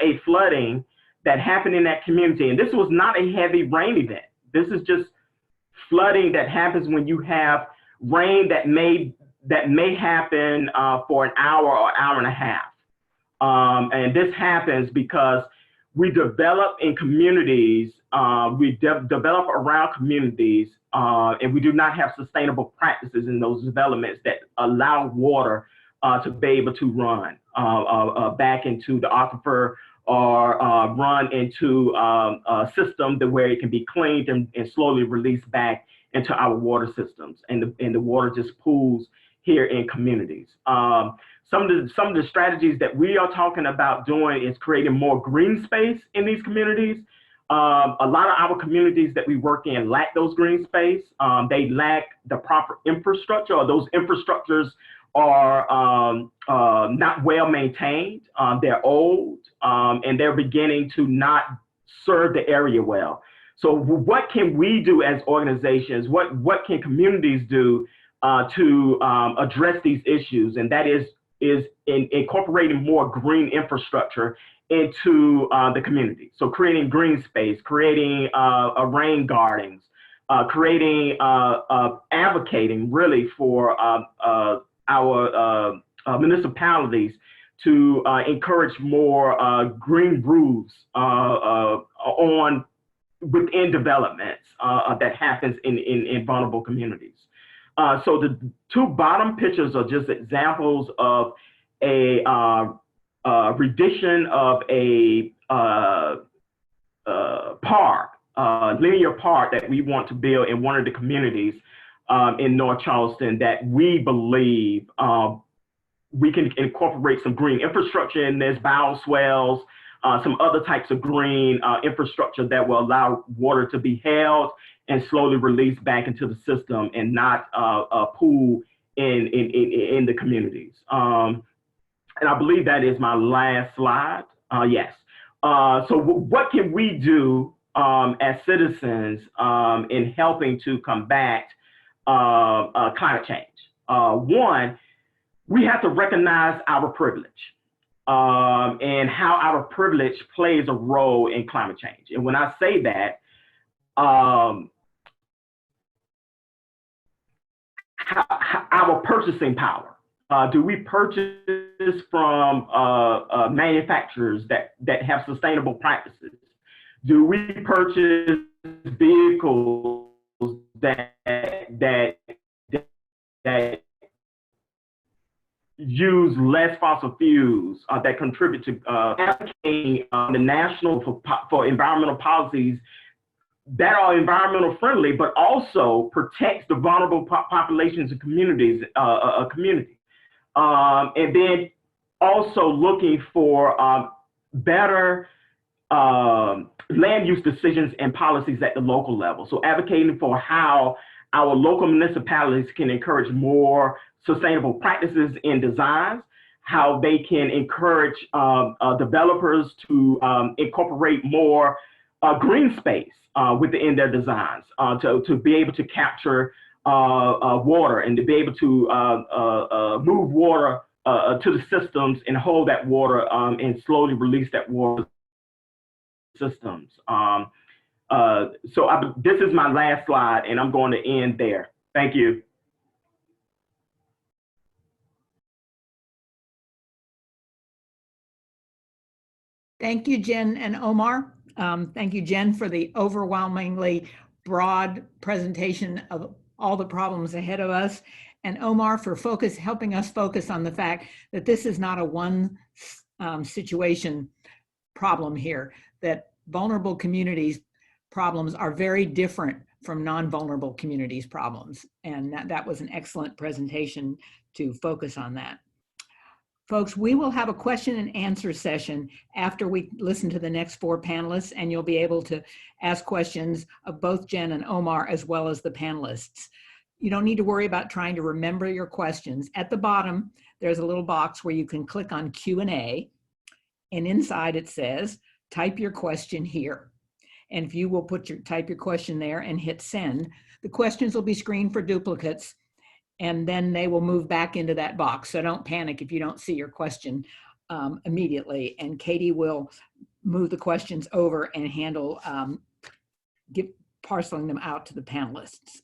a flooding that happened in that community, and this was not a heavy rain event. This is just flooding that happens when you have rain that may happen for an hour or hour and a half. And this happens because we develop in communities, develop around communities, and we do not have sustainable practices in those developments that allow water to be able to run back into the aquifer or run into a system where it can be cleaned and slowly released back into our water systems, and the water just pools here in communities. Some of the strategies that we are talking about doing is creating more green space in these communities. A lot of our communities that we work in lack those green space. They lack the proper infrastructure, or those infrastructures are not well maintained. They're old, and they're beginning to not serve the area well. So what can we do as organizations? What can communities do to address these issues? And that is incorporating more green infrastructure into the community. So creating green space, creating rain gardens, creating, advocating really for our municipalities to encourage more green roofs within developments that happens in vulnerable communities. So the two bottom pictures are just examples of a rendition of a park, linear park that we want to build in one of the communities in North Charleston that we believe we can incorporate some green infrastructure in this, bioswales, some other types of green infrastructure that will allow water to be held and slowly released back into the system and not pool in the communities. And I believe that is my last slide. Yes. So what can we do as citizens in helping to combat climate change? One, we have to recognize our privilege and how our privilege plays a role in climate change. And when I say that, our purchasing power. Do we purchase from manufacturers that have sustainable practices? Do we purchase vehicles that use less fossil fuels, that contribute to advocating the national for environmental policies that are environmental friendly, but also protects the vulnerable populations and communities, and then also looking for better land use decisions and policies at the local level. So advocating for how our local municipalities can encourage more sustainable practices in designs, how they can encourage developers to incorporate more green space within their designs, to be able to capture water and to be able to move water to the systems and hold that water and slowly release that water systems. This is my last slide and I'm going to end there. Thank you. Thank you, Jen and Omar. Thank you, Jen, for the overwhelmingly broad presentation of all the problems ahead of us, and Omar for helping us focus on the fact that this is not a one situation problem here, that vulnerable communities problems are very different from non-vulnerable communities problems. And that was an excellent presentation to focus on that. Folks, we will have a question and answer session after we listen to the next four panelists, and you'll be able to ask questions of both Jen and Omar as well as the panelists. You don't need to worry about trying to remember your questions. At the bottom, there's a little box where you can click on Q&A, and inside it says, type your question here. And if you will type your question there and hit send, the questions will be screened for duplicates, and then they will move back into that box. So don't panic if you don't see your question immediately. And Katie will move the questions over and handle parceling them out to the panelists.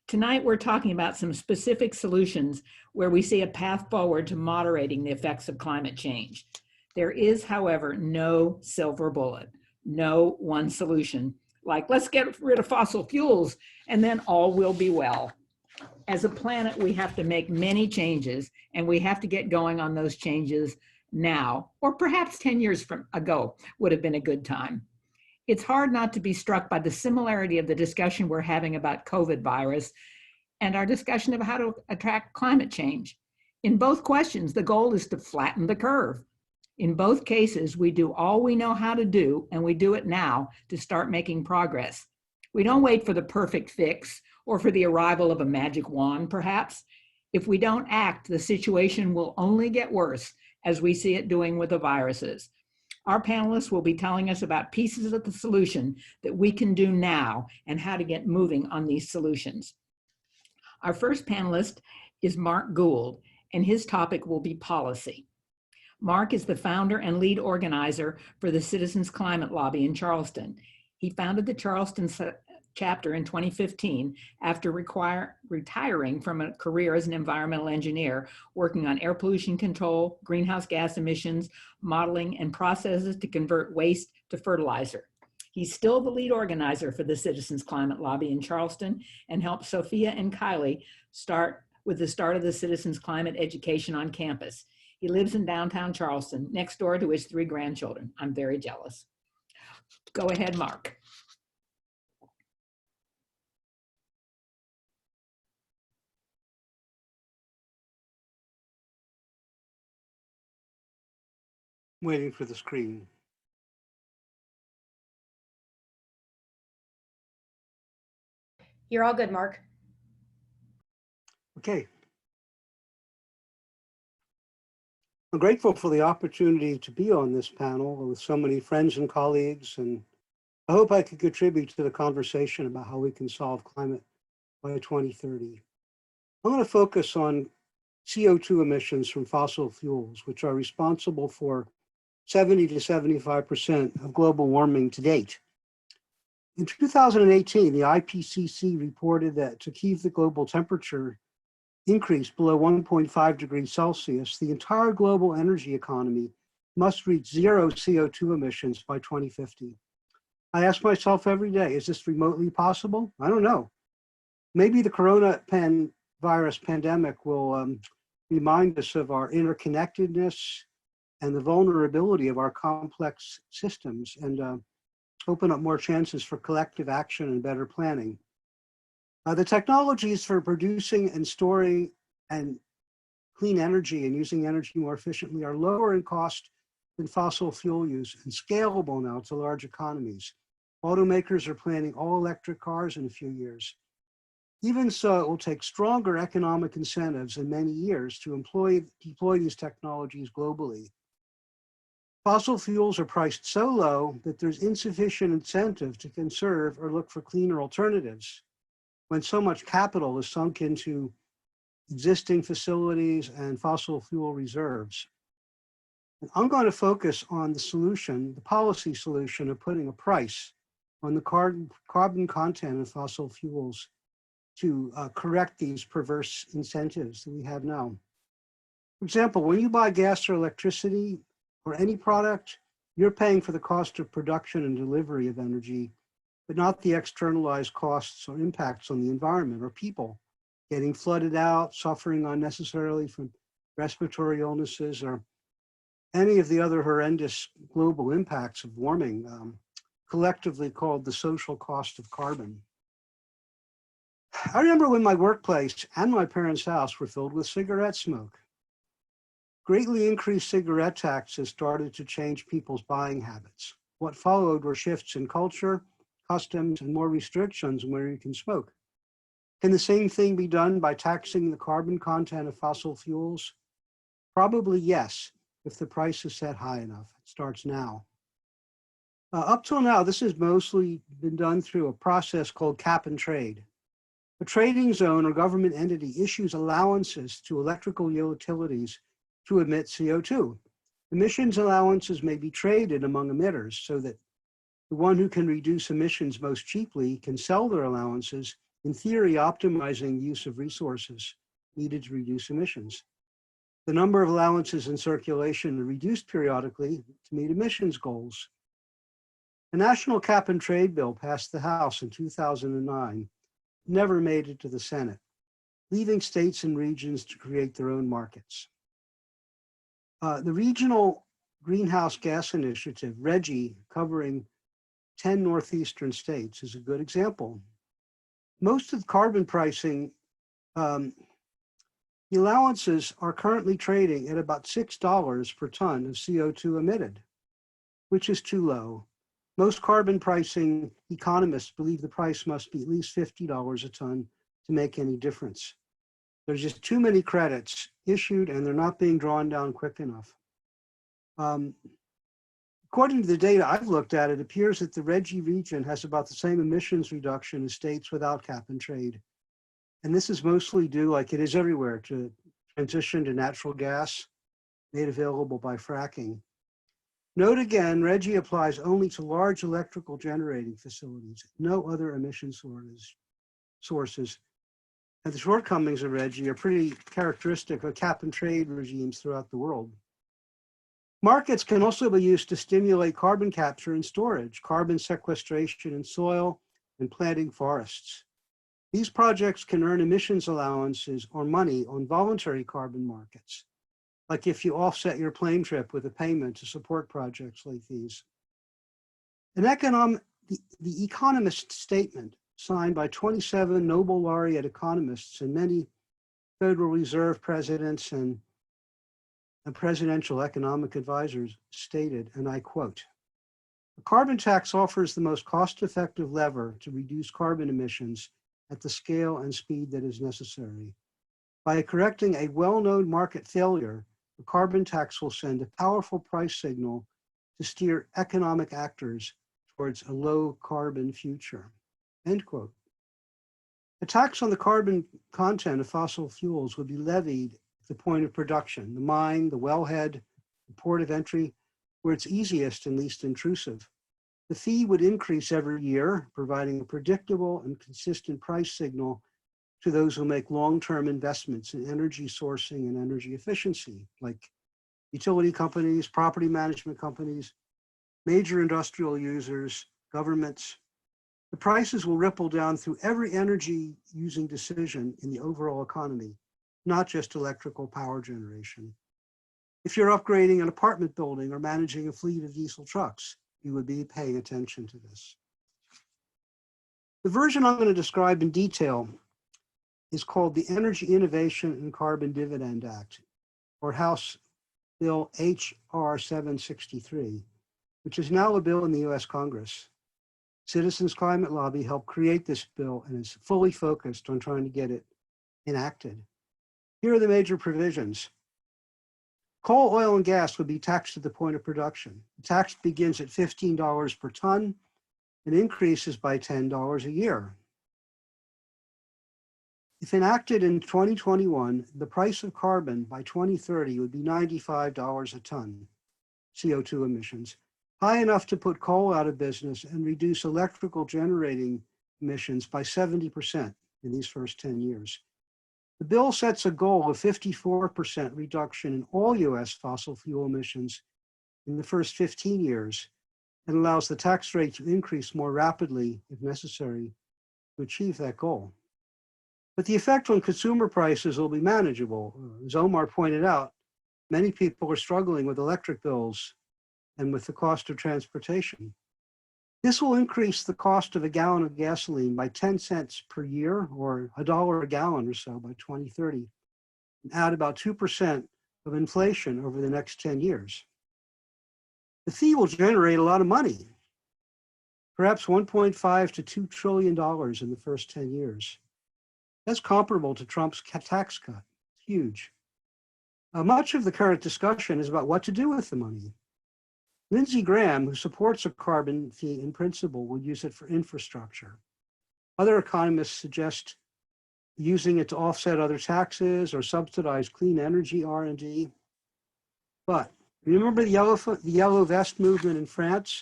Tonight, we're talking about some specific solutions where we see a path forward to moderating the effects of climate change. There is, however, no silver bullet, no one solution, like let's get rid of fossil fuels and then all will be well. As a planet, we have to make many changes, and we have to get going on those changes now, or perhaps 10 years ago would have been a good time. It's hard not to be struck by the similarity of the discussion we're having about COVID virus and our discussion of how to attract climate change. In both questions, the goal is to flatten the curve. In both cases, we do all we know how to do, and we do it now to start making progress. We don't wait for the perfect fix or for the arrival of a magic wand, perhaps. If we don't act, the situation will only get worse, as we see it doing with the viruses. Our panelists will be telling us about pieces of the solution that we can do now and how to get moving on these solutions. Our first panelist is Mark Gould, and his topic will be policy. Mark is the founder and lead organizer for the Citizens Climate Lobby in Charleston. He founded the Charleston Chapter in 2015 after retiring from a career as an environmental engineer, working on air pollution control, greenhouse gas emissions, modeling, and processes to convert waste to fertilizer. He's still the lead organizer for the Citizens Climate Lobby in Charleston and helped Sophia and Kylie start with the start of the Citizens Climate Education on campus. He lives in downtown Charleston, next door to his 3 grandchildren. I'm very jealous. Go ahead, Mark. Waiting for the screen. You're all good, Mark. Okay. I'm grateful for the opportunity to be on this panel with so many friends and colleagues, and I hope I could contribute to the conversation about how we can solve climate by 2030. I'm going to focus on CO2 emissions from fossil fuels, which are responsible for 70 to 75% of global warming to date. In 2018, the IPCC reported that to keep the global temperature increase below 1.5 degrees Celsius, the entire global energy economy must reach zero CO2 emissions by 2050. I ask myself every day, is this remotely possible? I don't know. Maybe the coronavirus pandemic will remind us of our interconnectedness and the vulnerability of our complex systems and open up more chances for collective action and better planning. The technologies for producing and storing and clean energy and using energy more efficiently are lower in cost than fossil fuel use and scalable now to large economies. Automakers are planning all electric cars in a few years. Even so, it will take stronger economic incentives in many years to deploy these technologies globally. Fossil fuels are priced so low that there's insufficient incentive to conserve or look for cleaner alternatives when so much capital is sunk into existing facilities and fossil fuel reserves. And I'm going to focus on the solution, the policy solution of putting a price on the carbon content of fossil fuels to correct these perverse incentives that we have now. For example, when you buy gas or electricity or any product, you're paying for the cost of production and delivery of energy, but not the externalized costs or impacts on the environment or people, getting flooded out, suffering unnecessarily from respiratory illnesses, or any of the other horrendous global impacts of warming, collectively called the social cost of carbon. I remember when my workplace and my parents' house were filled with cigarette smoke. Greatly increased cigarette taxes started to change people's buying habits. What followed were shifts in culture, customs, and more restrictions on where you can smoke. Can the same thing be done by taxing the carbon content of fossil fuels? Probably yes, if the price is set high enough. It starts now. Up till now, this has mostly been done through a process called cap and trade. A trading zone or government entity issues allowances to electrical utilities to emit CO2. Emissions allowances may be traded among emitters so that the one who can reduce emissions most cheaply can sell their allowances, in theory optimizing the use of resources needed to reduce emissions. The number of allowances in circulation are reduced periodically to meet emissions goals. A national cap and trade bill passed the House in 2009, never made it to the Senate, leaving states and regions to create their own markets. The Regional Greenhouse Gas Initiative, RGGI, covering 10 northeastern states, is a good example. Most of the carbon pricing, the allowances are currently trading at about $6 per ton of CO2 emitted, which is too low. Most carbon pricing economists believe the price must be at least $50 a ton to make any difference. There's just too many credits issued and they're not being drawn down quick enough. According to the data I've looked at, it appears that the RGGI region has about the same emissions reduction as states without cap and trade. And this is mostly due, like it is everywhere, to transition to natural gas made available by fracking. Note again, RGGI applies only to large electrical generating facilities, no other emission sources. And the shortcomings of RGGI are pretty characteristic of cap and trade regimes throughout the world. Markets can also be used to stimulate carbon capture and storage, carbon sequestration in soil, and planting forests. These projects can earn emissions allowances or money on voluntary carbon markets, like if you offset your plane trip with a payment to support projects like these. The Economist statement, signed by 27 Nobel laureate economists and many Federal Reserve presidents and presidential economic advisors, stated, and I quote, "A carbon tax offers the most cost-effective lever to reduce carbon emissions at the scale and speed that is necessary. By correcting a well-known market failure, the carbon tax will send a powerful price signal to steer economic actors towards a low carbon future." End quote. A tax on the carbon content of fossil fuels would be levied at the point of production, the mine, the wellhead, the port of entry, where it's easiest and least intrusive. The fee would increase every year, providing a predictable and consistent price signal to those who make long-term investments in energy sourcing and energy efficiency, like utility companies, property management companies, major industrial users, governments. The prices will ripple down through every energy using decision in the overall economy, not just electrical power generation. If you're upgrading an apartment building or managing a fleet of diesel trucks, you would be paying attention to this. The version I'm going to describe in detail is called the Energy Innovation and Carbon Dividend Act, or House Bill H.R. 763, which is now a bill in the US Congress. Citizens Climate Lobby helped create this bill and is fully focused on trying to get it enacted. Here are the major provisions. Coal, oil, and gas would be taxed at the point of production. The tax begins at $15 per ton and increases by $10 a year. If enacted in 2021, the price of carbon by 2030 would be $95 a ton, CO2 emissions, high enough to put coal out of business and reduce electrical generating emissions by 70% in these first 10 years. The bill sets a goal of 54% reduction in all US fossil fuel emissions in the first 15 years and allows the tax rate to increase more rapidly if necessary to achieve that goal. But the effect on consumer prices will be manageable. As Omar pointed out, many people are struggling with electric bills and with the cost of transportation. This will increase the cost of a gallon of gasoline by 10 cents per year, or $1 a gallon or so by 2030, and add about 2% of inflation over the next 10 years. The fee will generate a lot of money, perhaps $1.5 to $2 trillion in the first 10 years. That's comparable to Trump's tax cut. It's huge. Much of the current discussion is about what to do with the money. Lindsey Graham, who supports a carbon fee in principle, will use it for infrastructure. Other economists suggest using it to offset other taxes or subsidize clean energy R&D. But remember the yellow vest movement in France?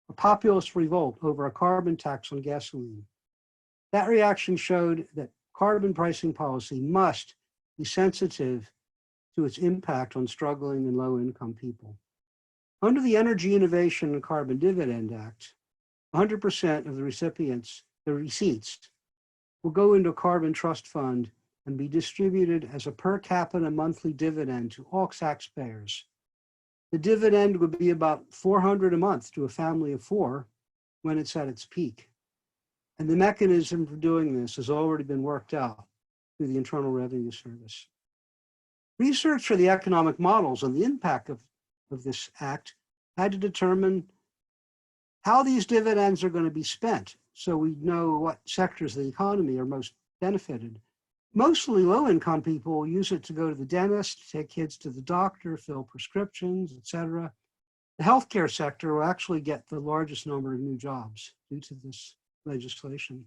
A populist revolt over a carbon tax on gasoline. That reaction showed that carbon pricing policy must be sensitive to its impact on struggling and low-income people. Under the Energy Innovation and Carbon Dividend Act, 100% of the receipts, will go into a carbon trust fund and be distributed as a per capita monthly dividend to all taxpayers. The dividend would be about $400 a month to a family of 4 when it's at its peak. And the mechanism for doing this has already been worked out through the Internal Revenue Service. Research for the economic models on the impact of this act had to determine how these dividends are going to be spent so we know what sectors of the economy are most benefited. Mostly low-income people will use it to go to the dentist, take kids to the doctor, fill prescriptions, etc. The healthcare sector will actually get the largest number of new jobs due to this legislation.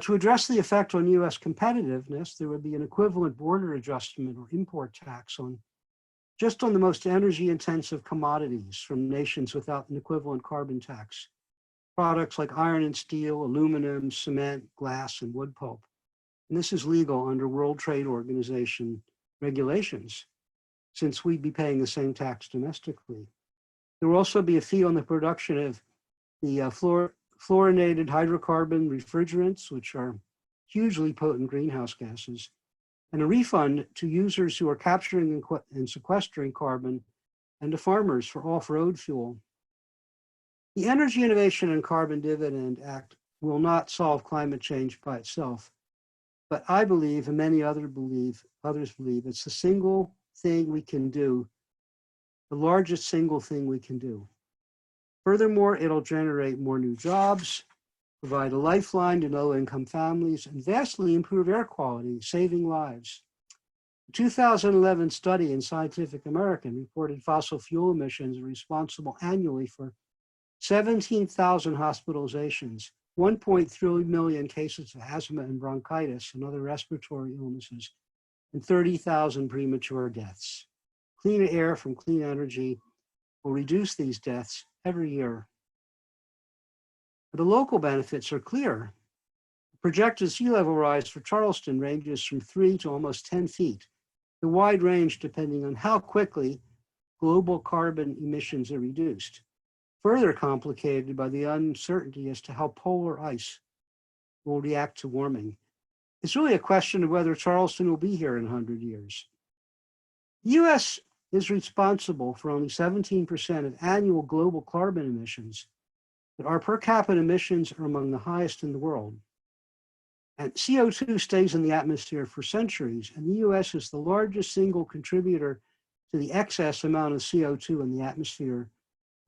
To address the effect on US competitiveness, there would be an equivalent border adjustment or import tax just on the most energy-intensive commodities from nations without an equivalent carbon tax. Products like iron and steel, aluminum, cement, glass, and wood pulp. And this is legal under World Trade Organization regulations, since we'd be paying the same tax domestically. There will also be a fee on the production of the fluorinated hydrocarbon refrigerants, which are hugely potent greenhouse gases, and a refund to users who are capturing and sequestering carbon, and to farmers for off-road fuel. The Energy Innovation and Carbon Dividend Act will not solve climate change by itself, but I believe, and many others believe, it's the single thing we can do, the largest single thing we can do. Furthermore, it'll generate more new jobs, provide a lifeline to low-income families, and vastly improve air quality, saving lives. A 2011 study in Scientific American reported fossil fuel emissions are responsible annually for 17,000 hospitalizations, 1.3 million cases of asthma and bronchitis and other respiratory illnesses, and 30,000 premature deaths. Clean air from clean energy will reduce these deaths every year. But the local benefits are clear. The projected sea level rise for Charleston ranges from 3 to almost 10 feet, a wide range depending on how quickly global carbon emissions are reduced, further complicated by the uncertainty as to how polar ice will react to warming. It's really a question of whether Charleston will be here in 100 years. The US is responsible for only 17% of annual global carbon emissions, but our per capita emissions are among the highest in the world. And CO2 stays in the atmosphere for centuries, and the US is the largest single contributor to the excess amount of CO2 in the atmosphere,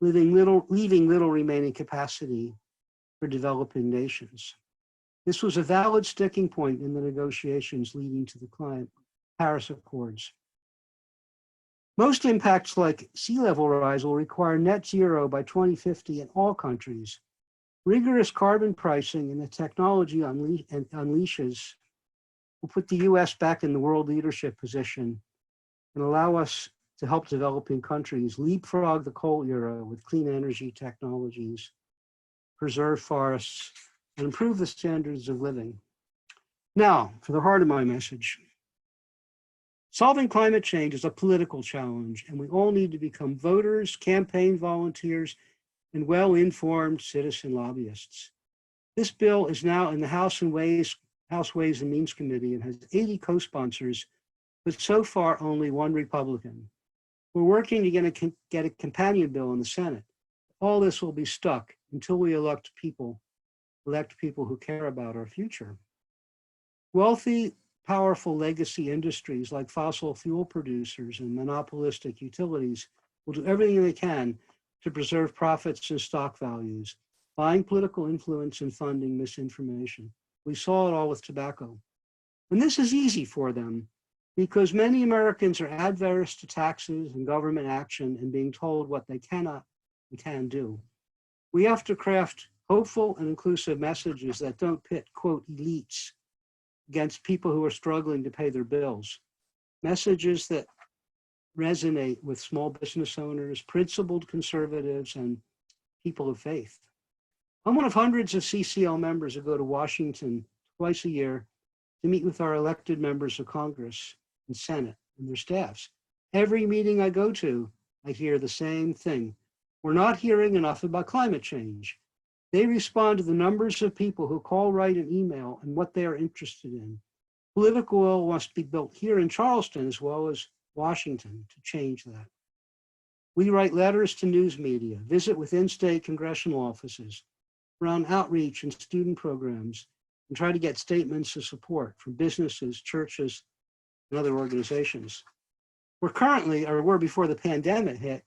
leaving little remaining capacity for developing nations. This was a valid sticking point in the negotiations leading to the Paris Accords. Most impacts like sea level rise will require net zero by 2050 in all countries. Rigorous carbon pricing and the technology unleashes will put the US back in the world leadership position and allow us to help developing countries leapfrog the coal era with clean energy technologies, preserve forests, and improve the standards of living. Now, for the heart of my message. Solving climate change is a political challenge, and we all need to become voters, campaign volunteers, and well-informed citizen lobbyists. This bill is now in the House Ways and Means Committee and has 80 co-sponsors, but so far only one Republican. We're working to get a companion bill in the Senate. All this will be stuck until we elect people who care about our future. Wealthy, powerful legacy industries like fossil fuel producers and monopolistic utilities will do everything they can to preserve profits and stock values, buying political influence and funding misinformation. We saw it all with tobacco. And this is easy for them because many Americans are adverse to taxes and government action and being told what they cannot and can do. We have to craft hopeful and inclusive messages that don't pit, quote, elites against people who are struggling to pay their bills. Messages that resonate with small business owners, principled conservatives, and people of faith. I'm one of hundreds of CCL members who go to Washington twice a year to meet with our elected members of Congress and Senate and their staffs. Every meeting I go to, I hear the same thing. We're not hearing enough about climate change. They respond to the numbers of people who call, write, and email and what they are interested in. Political will must be built here in Charleston as well as Washington to change that. We write letters to news media, visit with in-state congressional offices, run outreach and student programs, and try to get statements of support from businesses, churches, and other organizations. We're were before the pandemic hit,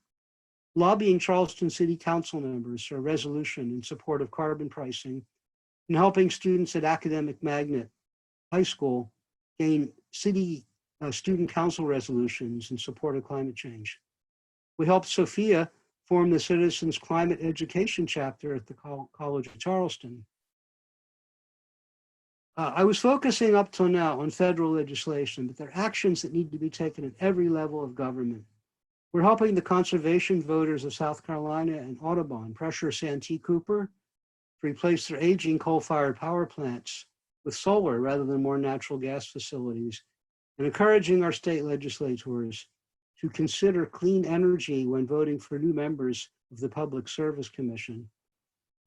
lobbying Charleston City Council members for a resolution in support of carbon pricing and helping students at Academic Magnet High School gain city student council resolutions in support of climate change. We helped Sophia form the Citizens Climate Education Chapter at the College of Charleston. I was focusing up till now on federal legislation, but there are actions that need to be taken at every level of government. We're helping the conservation voters of South Carolina and Audubon pressure Santee Cooper to replace their aging coal-fired power plants with solar rather than more natural gas facilities, and encouraging our state legislators to consider clean energy when voting for new members of the Public Service Commission.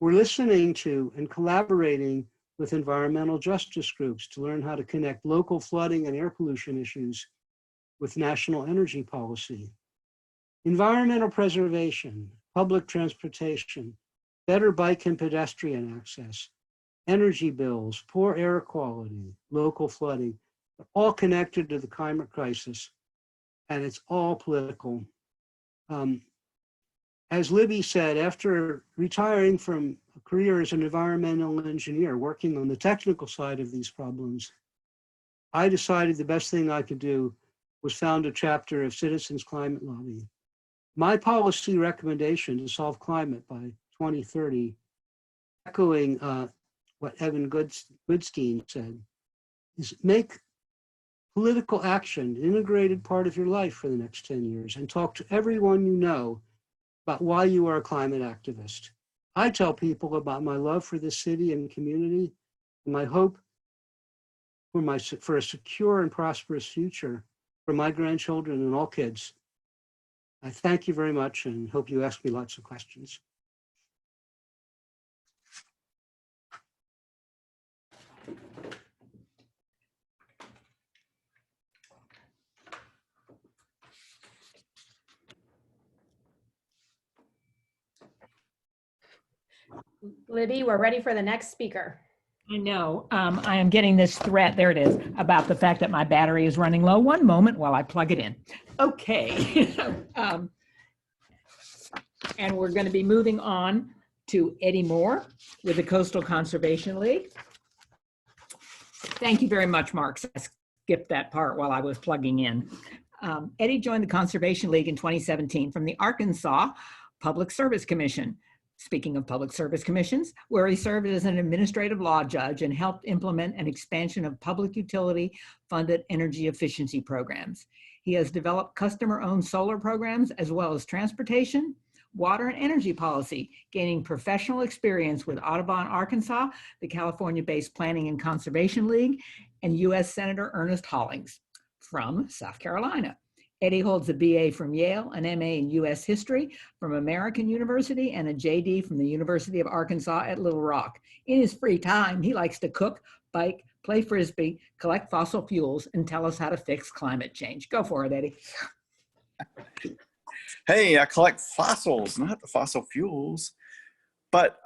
We're listening to and collaborating with environmental justice groups to learn how to connect local flooding and air pollution issues with national energy policy. Environmental preservation, public transportation, better bike and pedestrian access, energy bills, poor air quality, local flooding, are all connected to the climate crisis, and it's all political. As Libby said, after retiring from a career as an environmental engineer, working on the technical side of these problems, I decided the best thing I could do was found a chapter of Citizens Climate Lobby. My policy recommendation to solve climate by 2030, echoing what Evan Goodstein said, is make political action, an integrated part of your life for the next 10 years, and talk to everyone you know about why you are a climate activist. I tell people about my love for this city and community, and my hope for a secure and prosperous future for my grandchildren and all kids. I thank you very much and hope you ask me lots of questions. Libby, we're ready for the next speaker. I know. I am getting this threat, there it is, about the fact that my battery is running low. One moment while I plug it in. Okay. And we're going to be moving on to Eddy Moore with the Coastal Conservation League. Thank you very much, Mark. I skipped that part while I was plugging in. Eddy joined the Conservation League in 2017 from the Arkansas Public Service Commission. Speaking of public service commissions, where he served as an administrative law judge and helped implement an expansion of public utility funded energy efficiency programs. He has developed customer-owned solar programs as well as transportation, water and energy policy, gaining professional experience with Audubon, Arkansas, the California-based Planning and Conservation League, and U.S. Senator Ernest Hollings from South Carolina. Eddy holds a BA from Yale, an MA in U.S. History from American University, and a JD from the University of Arkansas at Little Rock. In his free time, he likes to cook, bike, play Frisbee, collect fossil fuels, and tell us how to fix climate change. Go for it, Eddy. Hey, I collect fossils, not the fossil fuels. But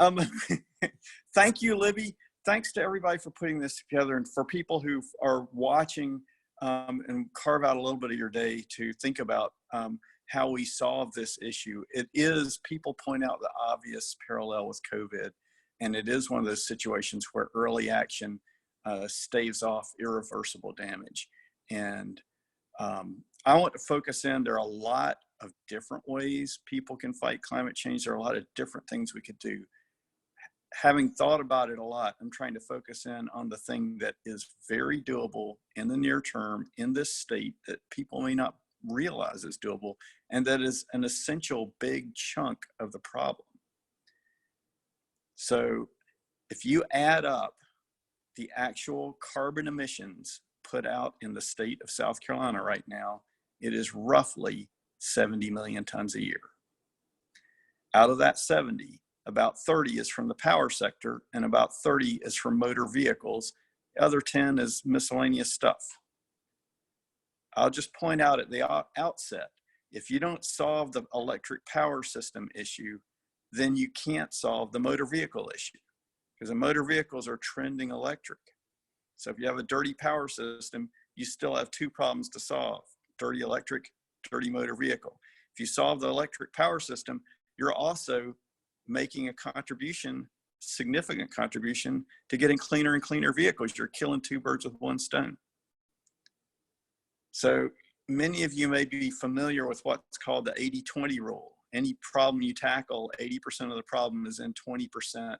thank you, Libby. Thanks to everybody for putting this together, and for people who are watching, and carve out a little bit of your day to think about how we solve this issue. It is, people point out the obvious parallel with COVID, and it is one of those situations where early action staves off irreversible damage. And I want to focus in, there are a lot of different ways people can fight climate change. There are a lot of different things we could do. Having thought about it a lot, I'm trying to focus in on the thing that is very doable in the near term in this state that people may not realize is doable, and that is an essential big chunk of the problem. So if you add up the actual carbon emissions put out in the state of South Carolina right now, it is roughly 70 million tons a year. Out of that 70, about 30 is from the power sector, and about 30 is from motor vehicles. The other 10 is miscellaneous stuff. I'll just point out at the outset, if you don't solve the electric power system issue, then you can't solve the motor vehicle issue, because the motor vehicles are trending electric. So if you have a dirty power system, you still have two problems to solve: dirty electric, dirty motor vehicle. If you solve the electric power system, you're also making a contribution, significant contribution, to getting cleaner and cleaner vehicles. You're killing two birds with one stone. So many of you may be familiar with what's called the 80-20 rule. Any problem you tackle, 80% of the problem is in 20%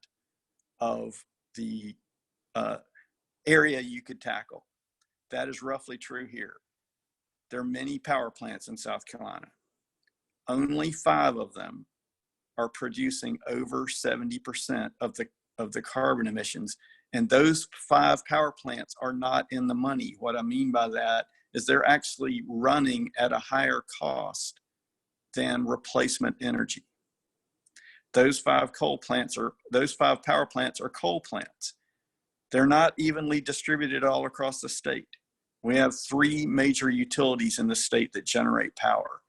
of the area you could tackle. That is roughly true here. There are many power plants in South Carolina. Only 5 of them are producing over 70% of the carbon emissions. And those 5 power plants are not in the money. What I mean by that is they're actually running at a higher cost than replacement energy. Those 5 power plants are coal plants. They're not evenly distributed all across the state. We have 3 major utilities in the state that generate power.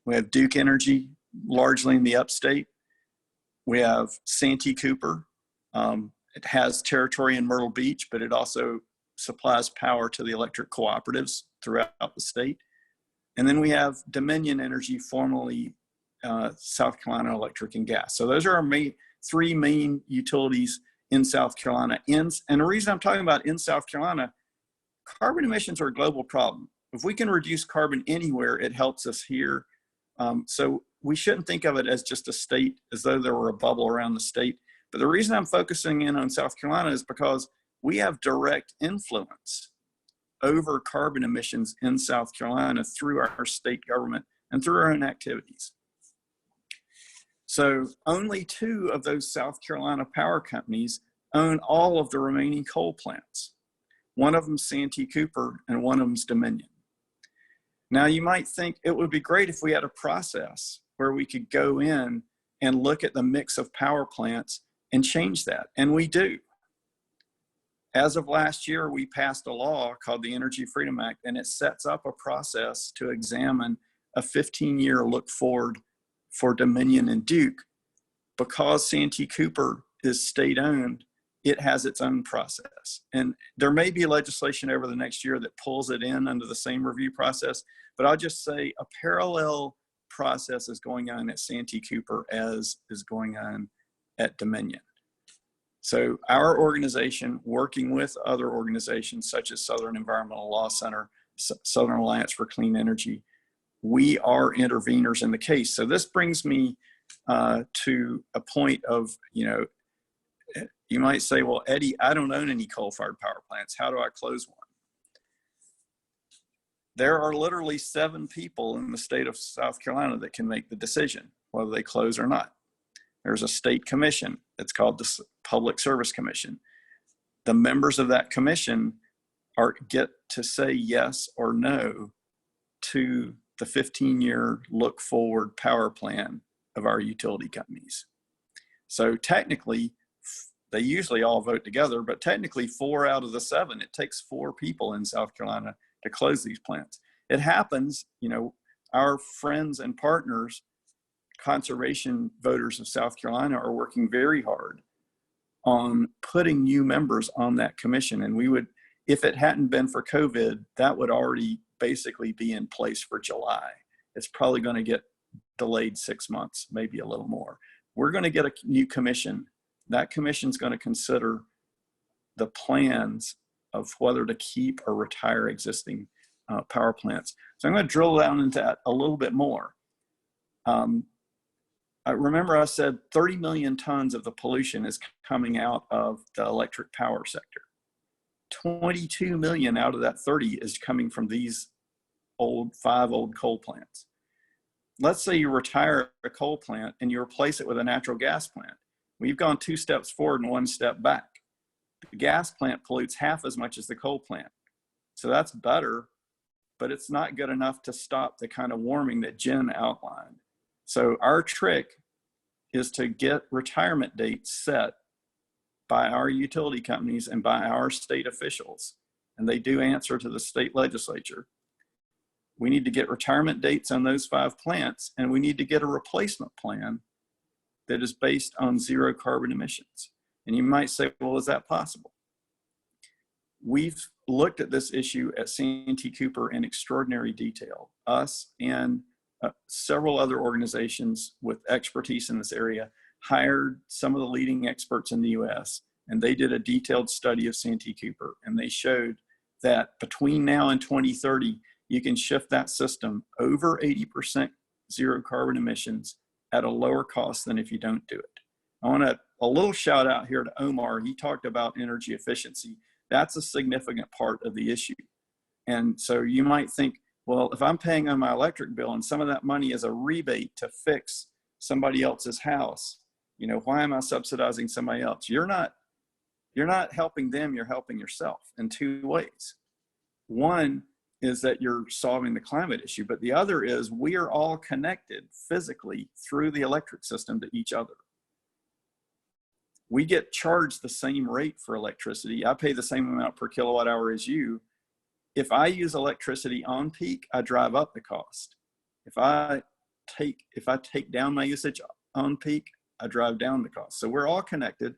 We have Duke Energy, largely in the upstate. We have Santee Cooper. It has territory in Myrtle Beach, but it also supplies power to the electric cooperatives throughout the state. And then we have Dominion Energy, formerly South Carolina Electric and Gas. So those are our 3 main utilities in South Carolina. And the reason I'm talking about in South Carolina, carbon emissions are a global problem. If we can reduce carbon anywhere, it helps us here. So we shouldn't think of it as just a state, as though there were a bubble around the state. But the reason I'm focusing in on South Carolina is because we have direct influence over carbon emissions in South Carolina through our state government and through our own activities. So only 2 of those South Carolina power companies own all of the remaining coal plants. One of them Santee Cooper and one of them's Dominion. Now you might think it would be great if we had a process where we could go in and look at the mix of power plants and change that, and we do. As of last year, we passed a law called the Energy Freedom Act, and it sets up a process to examine a 15-year look forward for Dominion and Duke. Because Santee Cooper is state-owned, it has its own process. And there may be legislation over the next year that pulls it in under the same review process, but I'll just say a parallel process is going on at Santee Cooper as is going on at Dominion. So our organization, working with other organizations such as Southern Environmental Law Center, Southern Alliance for Clean Energy, we are interveners in the case. So this brings me to a point of, you might say, well, Eddy, I don't own any coal-fired power plants. How do I close one? There are literally 7 people in the state of South Carolina that can make the decision whether they close or not. There's a state commission. It's called the Public Service Commission. The members of that commission get to say yes or no to the 15-year look forward power plan of our utility companies. So technically, they usually all vote together, but technically 4 out of the 7, it takes 4 people in South Carolina to close these plants. It happens, our friends and partners, conservation voters of South Carolina, are working very hard on putting new members on that commission. And we would, if it hadn't been for COVID, that would already basically be in place for July. It's probably going to get delayed 6 months, maybe a little more. We're going to get a new commission. That commission's going to consider the plans of whether to keep or retire existing power plants. So I'm going to drill down into that a little bit more. I remember I said 30 million tons of the pollution is coming out of the electric power sector. 22 million out of that 30 is coming from these 5 old coal plants. Let's say you retire a coal plant and you replace it with a natural gas plant. We've gone 2 steps forward and 1 step back. The gas plant pollutes half as much as the coal plant. So that's better, but it's not good enough to stop the kind of warming that Jen outlined. So our trick is to get retirement dates set by our utility companies and by our state officials, and they do answer to the state legislature. We need to get retirement dates on those 5 plants, and we need to get a replacement plan that is based on 0 carbon emissions. And you might say, well, is that possible? We've looked at this issue at Santee Cooper in extraordinary detail. Us and several other organizations with expertise in this area hired some of the leading experts in the US, and they did a detailed study of Santee Cooper, and they showed that between now and 2030, you can shift that system over 80% 0 carbon emissions at a lower cost than if you don't do it. I want a little shout out here to Omar. He talked about energy efficiency. That's a significant part of the issue. And so you might think, well, if I'm paying on my electric bill and some of that money is a rebate to fix somebody else's house, why am I subsidizing somebody else? You're not helping them, you're helping yourself in 2 ways. One is that you're solving the climate issue, but the other is we are all connected physically through the electric system to each other. We get charged the same rate for electricity. I pay the same amount per kilowatt hour as you. If I use electricity on peak, I drive up the cost. If I take down my usage on peak, I drive down the cost. So we're all connected.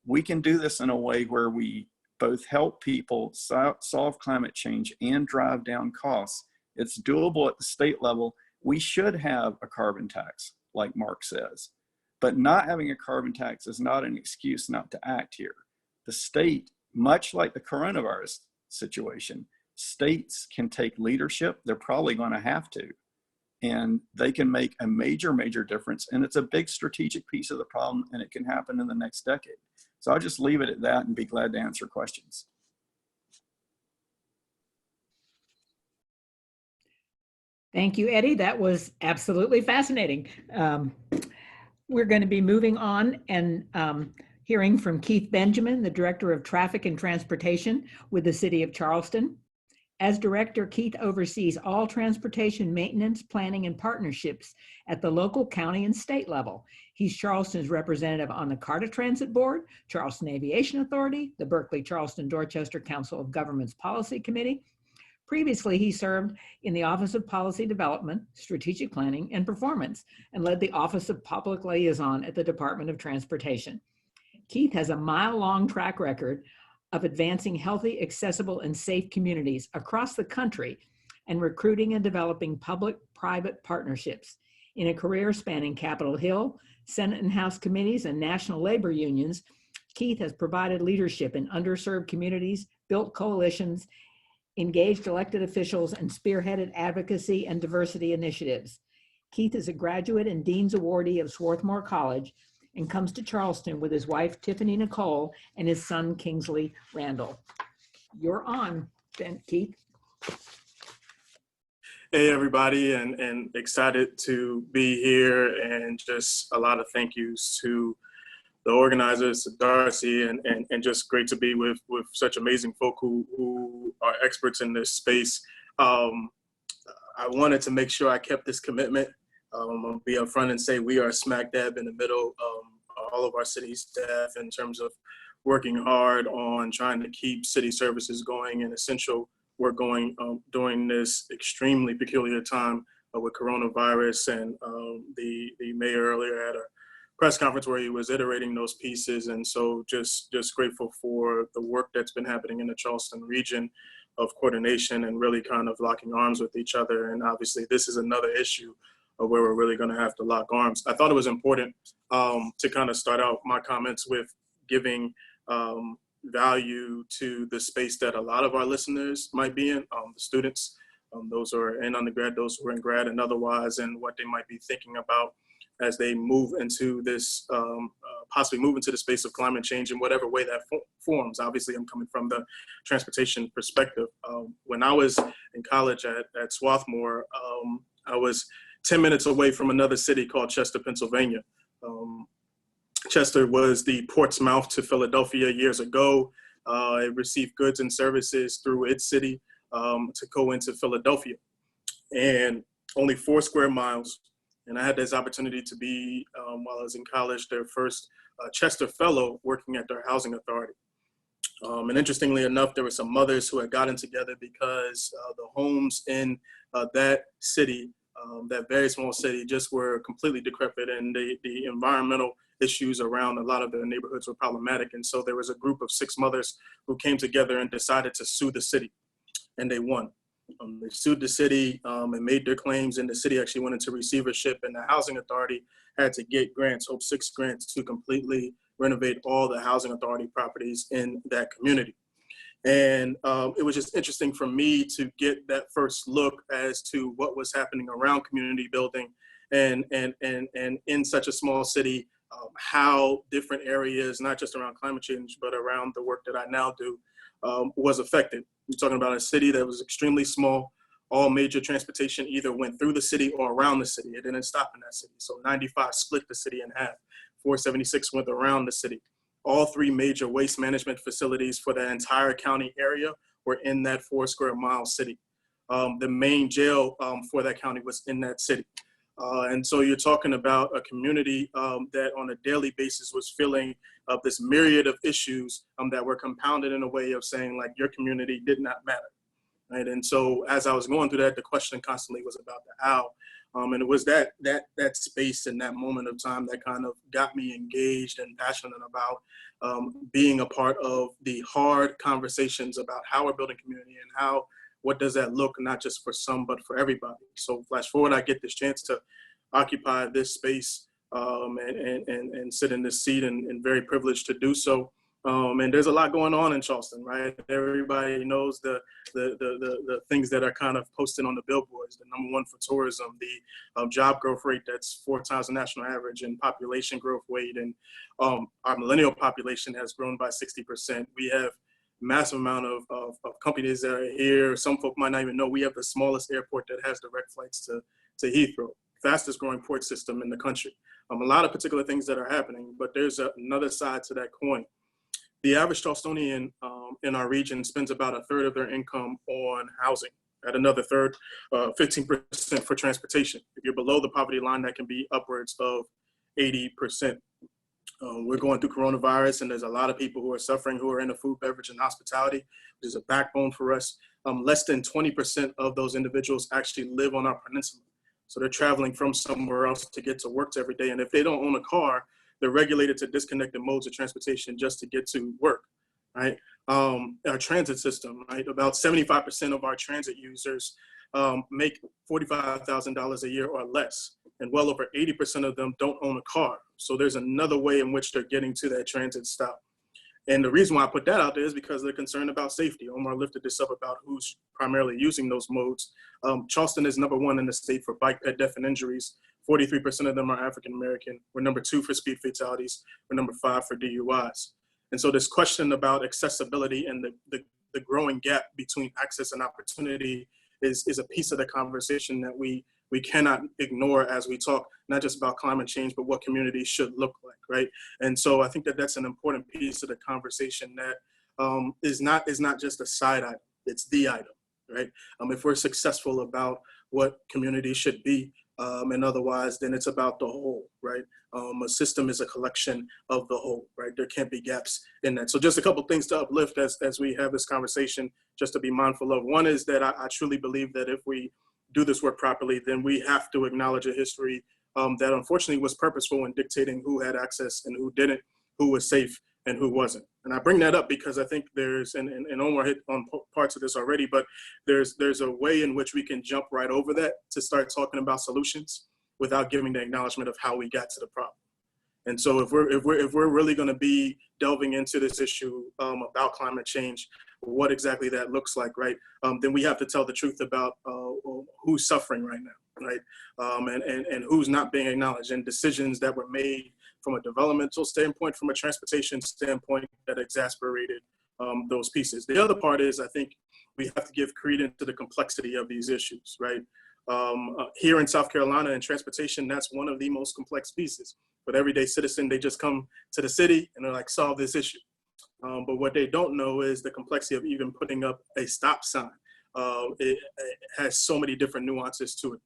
We can do this in a way where we both help people solve climate change and drive down costs. It's doable at the state level. We should have a carbon tax, like Mark says, but not having a carbon tax is not an excuse not to act here. The state, much like the coronavirus situation, states can take leadership. They're probably going to have to, and they can make a major, major difference. And it's a big strategic piece of the problem, and it can happen in the next decade. So I'll just leave it at that and be glad to answer questions. Thank you, Eddie. That was absolutely fascinating. We're going to be moving on and hearing from Keith Benjamin, the Director of Traffic and Transportation with the City of Charleston. As director, Keith oversees all transportation maintenance, planning, and partnerships at the local, county, and state level. He's Charleston's representative on the CARTA Transit Board, Charleston Aviation Authority, the Berkeley-Charleston-Dorchester Council of Governments Policy Committee. Previously, he served in the Office of Policy Development, Strategic Planning, and Performance, and led the Office of Public Liaison at the Department of Transportation. Keith has a mile-long track record of advancing healthy, accessible, and safe communities across the country and recruiting and developing public-private partnerships. In a career spanning Capitol Hill, Senate and House committees, and national labor unions, Keith has provided leadership in underserved communities, built coalitions, engaged elected officials, and spearheaded advocacy and diversity initiatives. Keith is a graduate and Dean's Awardee of Swarthmore College and comes to Charleston with his wife, Tiffany Nicole, and his son, Kingsley Randall. You're on, Keith. Hey, everybody, and excited to be here, and just a lot of thank yous to the organizers, to Darcy, and just great to be with such amazing folk who are experts in this space. I wanted to make sure I kept this commitment. I'll be upfront and say we are smack dab in the middle of all of our city staff in terms of working hard on trying to keep city services going and essential work going during this extremely peculiar time with coronavirus. And the mayor earlier had a press conference where he was iterating those pieces. And so just grateful for the work that's been happening in the Charleston region of coordination and really kind of locking arms with each other. And obviously this is another issue where we're really going to have to lock arms. I thought it was important to kind of start out my comments with giving value to the space that a lot of our listeners might be in, the students, those who are in undergrad, those who are in grad and otherwise, and what they might be thinking about as they move into this, possibly move into the space of climate change in whatever way that forms. Obviously, I'm coming from the transportation perspective. When I was in college at Swarthmore, I was 10 minutes away from another city called Chester, Pennsylvania. Chester was the port's mouth to Philadelphia years ago. It received goods and services through its city to go into Philadelphia. And only 4 square miles. And I had this opportunity to be, while I was in college, their first Chester Fellow working at their housing authority. And interestingly enough, there were some mothers who had gotten together because the homes in that city, that very small city, just were completely decrepit, and the environmental issues around a lot of the neighborhoods were problematic. And so there was a group of 6 mothers who came together and decided to sue the city, and they won. They sued the city and made their claims, and the city actually went into receivership, and the housing authority had to get grants, Hope 6 grants, to completely renovate all the housing authority properties in that community. And it was just interesting for me to get that first look as to what was happening around community building and in such a small city, how different areas, not just around climate change, but around the work that I now do, was affected. We're talking about a city that was extremely small. All major transportation either went through the city or around the city. It didn't stop in that city. So 95 split the city in half. 476 went around the city. All 3 major waste management facilities for the entire county area were in that 4 square mile city. The main jail for that county was in that city. And so you're talking about a community that on a daily basis was feeling this myriad of issues that were compounded in a way of saying, like, your community did not matter. Right? And so as I was going through that, the question constantly was about the how. And it was that space and that moment of time that kind of got me engaged and passionate about being a part of the hard conversations about how we're building community and what does that look, not just for some, but for everybody. So flash forward, I get this chance to occupy this space and sit in this seat, and very privileged to do so. And there's a lot going on in Charleston, right? Everybody knows the things that are kind of posted on the billboards. The #1 for tourism, the job growth rate that's 4 times the national average, and population growth rate. And our millennial population has grown by 60%. We have massive amount of companies that are here. Some folk might not even know we have the smallest airport that has direct flights to Heathrow, fastest growing port system in the country. A lot of particular things that are happening, but there's another side to that coin. The average Charlestonian in our region spends about a third of their income on housing, at another third, 15% for transportation. If you're below the poverty line, that can be upwards of 80%. We're going through coronavirus, and there's a lot of people who are suffering who are in the food, beverage, and hospitality, which is a backbone for us. Less than 20% of those individuals actually live on our peninsula. So they're traveling from somewhere else to get to work every day. And if they don't own a car, they're regulated to disconnected modes of transportation just to get to work, right? Our transit system, right? About 75% of our transit users make $45,000 a year or less, and well over 80% of them don't own a car. So there's another way in which they're getting to that transit stop. And the reason why I put that out there is because they're concerned about safety. Omar lifted this up about who's primarily using those modes. Charleston is #1 in the state for bike, pet, death, and injuries. 43% of them are African-American. We're #2 for speed fatalities. We're #5 for DUIs. And so this question about accessibility and the growing gap between access and opportunity is a piece of the conversation that we cannot ignore as we talk, not just about climate change, but what communities should look like, right? And so I think that that's an important piece of the conversation that is not just a side item, it's the item, right? If we're successful about what communities should be and otherwise, then it's about the whole, right? A system is a collection of the whole, right? There can't be gaps in that. So just a couple things to uplift as we have this conversation, just to be mindful of. One is that I truly believe that if we do this work properly, then we have to acknowledge a history that unfortunately was purposeful in dictating who had access and who didn't, who was safe and who wasn't. And I bring that up because I think there's, and Omar hit on parts of this already, but there's a way in which we can jump right over that to start talking about solutions without giving the acknowledgement of how we got to the problem. And so if we're really going to be delving into this issue about climate change, what exactly that looks like, right? Then we have to tell the truth about who's suffering right now, right? And who's not being acknowledged, and decisions that were made from a developmental standpoint, from a transportation standpoint, that exasperated those pieces. The other part is, I think we have to give credence to the complexity of these issues, right? Here in South Carolina, in transportation, that's one of the most complex pieces. But everyday citizen, they just come to the city and they're like, solve this issue. But what they don't know is the complexity of even putting up a stop sign. It has so many different nuances to it.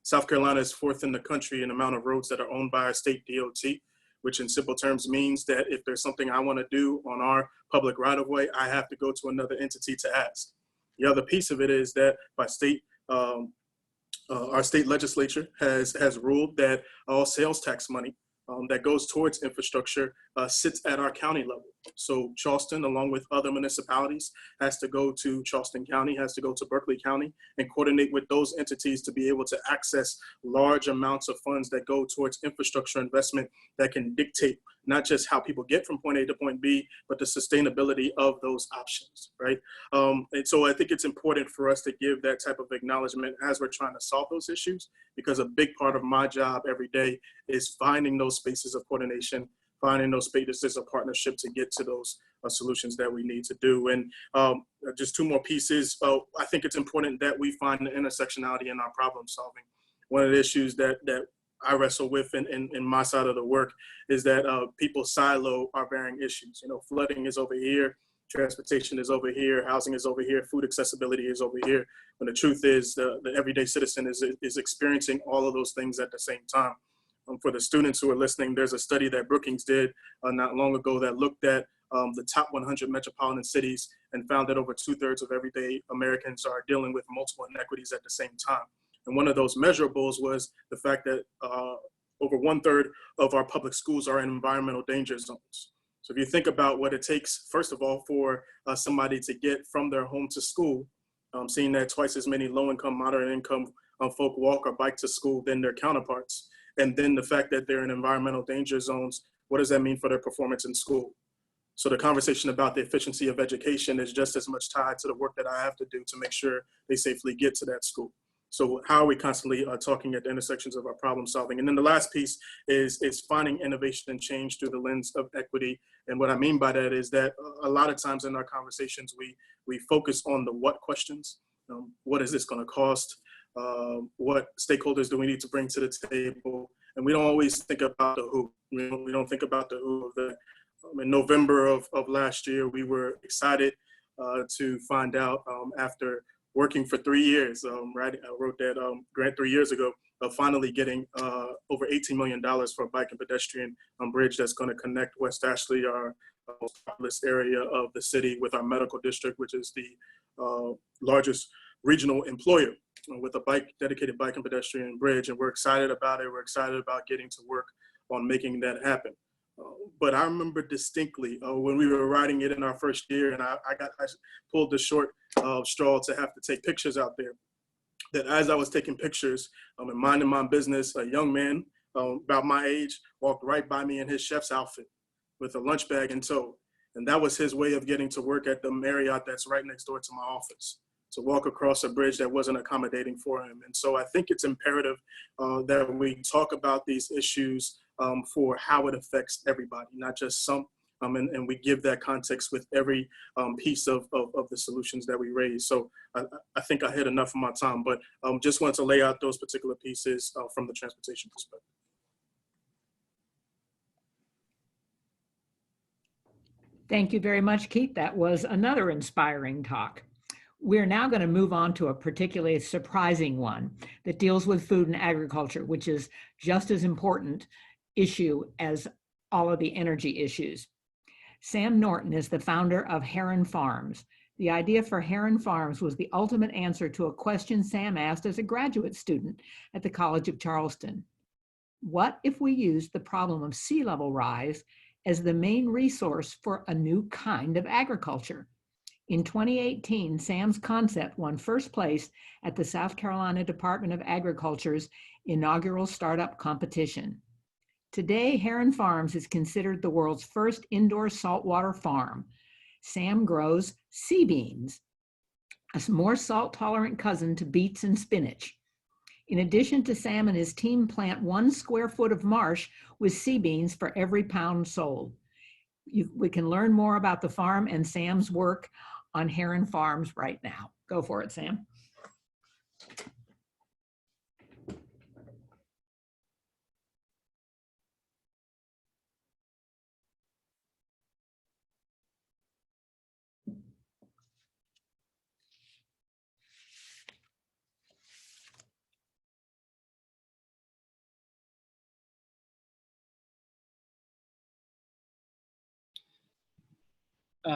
South Carolina is 4th in the country in amount of roads that are owned by our state DOT, which in simple terms means that if there's something I want to do on our public right-of-way, I have to go to another entity to ask. The other piece of it is that by state, our state legislature has ruled that all sales tax money that goes towards infrastructure sits at our county level. So Charleston, along with other municipalities, has to go to Charleston County, has to go to Berkeley County, and coordinate with those entities to be able to access large amounts of funds that go towards infrastructure investment that can dictate not just how people get from point A to point B, but the sustainability of those options, right? And so I think it's important for us to give that type of acknowledgement as we're trying to solve those issues, because a big part of my job every day is finding those spaces of coordination, finding those spaces of partnership to get to those solutions that we need to do. And just 2 more pieces. I think it's important that we find the intersectionality in our problem solving. One of the issues that I wrestle with in my side of the work is that people silo our varying issues. You know, flooding is over here, transportation is over here, housing is over here, food accessibility is over here. When the truth is the everyday citizen is experiencing all of those things at the same time. For the students who are listening, there's a study that Brookings did not long ago that looked at the top 100 metropolitan cities and found that over 2/3 of everyday Americans are dealing with multiple inequities at the same time. And one of those measurables was the fact that over 1/3 of our public schools are in environmental danger zones. So if you think about what it takes, first of all, for somebody to get from their home to school, seeing that twice as many low-income, moderate-income folk walk or bike to school than their counterparts, and then the fact that they're in environmental danger zones, what does that mean for their performance in school? So the conversation about the efficiency of education is just as much tied to the work that I have to do to make sure they safely get to that school. So how are we constantly talking at the intersections of our problem solving? And then the last piece is finding innovation and change through the lens of equity. And what I mean by that is that a lot of times in our conversations, we focus on the what questions. What is this going to cost? What stakeholders do we need to bring to the table? And we don't always think about the who. We don't think about the who of that. In November of last year, we were excited to find out after working for 3 years, right? I wrote that grant 3 years ago, of finally getting over $18 million for a bike and pedestrian bridge that's going to connect West Ashley, our most populous area of the city, with our medical district, which is the largest regional employer, with a dedicated bike and pedestrian bridge. And we're excited about it. We're excited about getting to work on making that happen. But I remember distinctly when we were writing it in our first year, and I pulled the short straw to have to take pictures out there, that as I was taking pictures and minding my business, a young man about my age walked right by me in his chef's outfit with a lunch bag in tow. And that was his way of getting to work at the Marriott that's right next door to my office, to walk across a bridge that wasn't accommodating for him. And so I think it's imperative that we talk about these issues for how it affects everybody, not just some, and we give that context with every piece of the solutions that we raise. So I think I hit enough of my time, but just wanted to lay out those particular pieces from the transportation perspective. Thank you very much, Keith. That was another inspiring talk. We're now going to move on to a particularly surprising one that deals with food and agriculture, which is just as important issue as all of the energy issues. Sam Norton is the founder of Heron Farms. The idea for Heron Farms was the ultimate answer to a question Sam asked as a graduate student at the College of Charleston. What if we used the problem of sea level rise as the main resource for a new kind of agriculture? In 2018, Sam's concept won first place at the South Carolina Department of Agriculture's inaugural startup competition. Today, Heron Farms is considered the world's first indoor saltwater farm. Sam grows sea beans, a more salt-tolerant cousin to beets and spinach. In addition to Sam and his team plant 1 square foot of marsh with sea beans for every pound sold. We can learn more about the farm and Sam's work on Heron Farms right now. Go for it, Sam.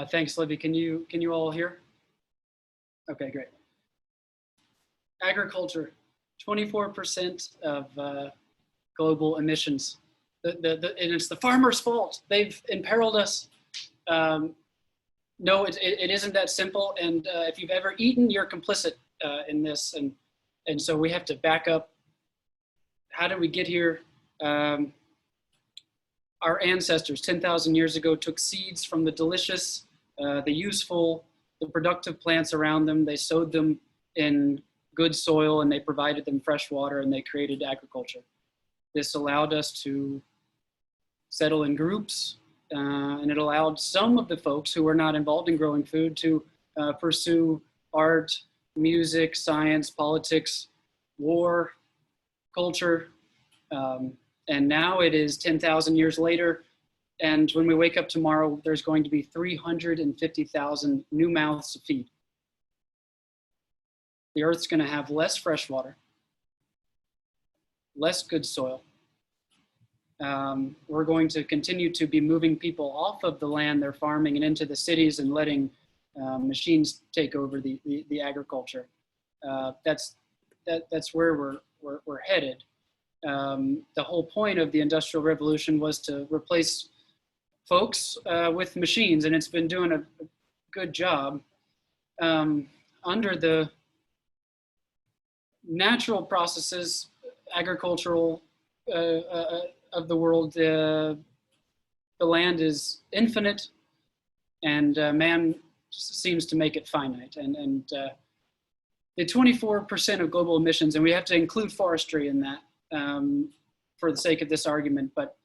Thanks, Libby. Can you all hear? Okay, great. Agriculture, 24% of global emissions. And it's the farmers' fault. They've imperiled us. No, it isn't that simple. And if you've ever eaten, you're complicit in this. And so we have to back up. How did we get here? Our ancestors 10,000 years ago took seeds from the delicious, the useful, the productive plants around them. They sowed them in good soil and they provided them fresh water and they created agriculture. This allowed us to settle in groups and it allowed some of the folks who were not involved in growing food to pursue art, music, science, politics, war, culture. And now it is 10,000 years later. And when we wake up tomorrow, there's going to be 350,000 new mouths to feed. The Earth's going to have less fresh water, less good soil. We're going to continue to be moving people off of the land they're farming and into the cities and letting machines take over the agriculture. That's where we're headed. The whole point of the Industrial Revolution was to replace folks with machines, and it's been doing a good job. Under the natural processes, agricultural of the world, the land is infinite, and man seems to make it finite. And the 24% of global emissions, and we have to include forestry in that for the sake of this argument, but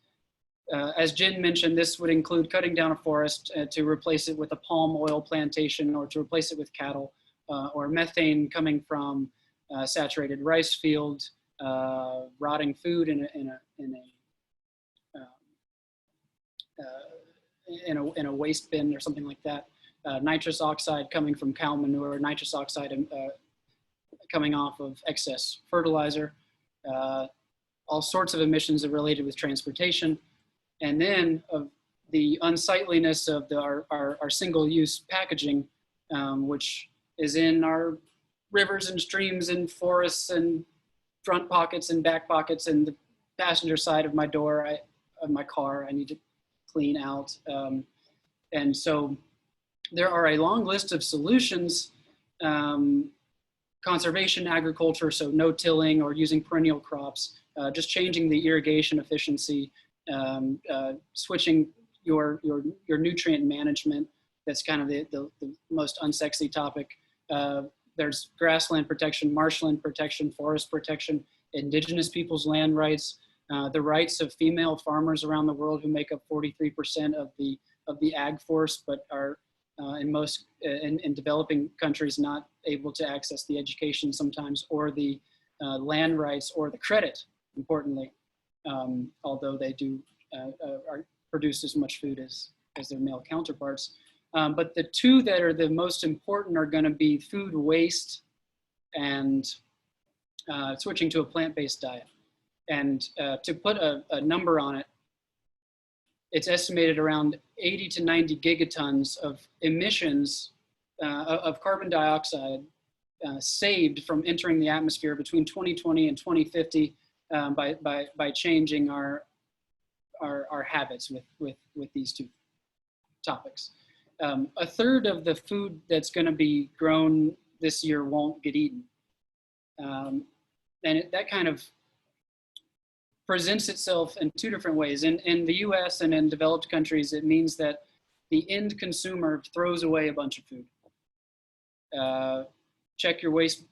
as Jen mentioned, this would include cutting down a forest to replace it with a palm oil plantation, or to replace it with cattle, or methane coming from saturated rice field, rotting food in a waste bin or something like that. Nitrous oxide coming from cow manure, nitrous oxide coming off of excess fertilizer, all sorts of emissions are related with transportation. And then of the unsightliness of our single-use packaging, which is in our rivers and streams and forests and front pockets and back pockets and the passenger side of my door, of my car, I need to clean out. And so there are a long list of solutions, conservation agriculture, so no tilling or using perennial crops, just changing the irrigation efficiency, switching your nutrient management. That's kind of the most unsexy topic. There's grassland protection, marshland protection, forest protection, indigenous people's land rights, the rights of female farmers around the world who make up 43% of the ag force, but are in developing countries not able to access the education sometimes, or the land rights, or the credit, importantly, although they do produce as much food as their male counterparts. But the two that are the most important are going to be food waste and switching to a plant-based diet. And to put a number on it, it's estimated around 80 to 90 gigatons of emissions of carbon dioxide saved from entering the atmosphere between 2020 and 2050 by changing our habits with these two topics. A third of the food that's going to be grown this year won't get eaten. And that kind of presents itself in two different ways. In the US and in developed countries, it means that the end consumer throws away a bunch of food. Check your waste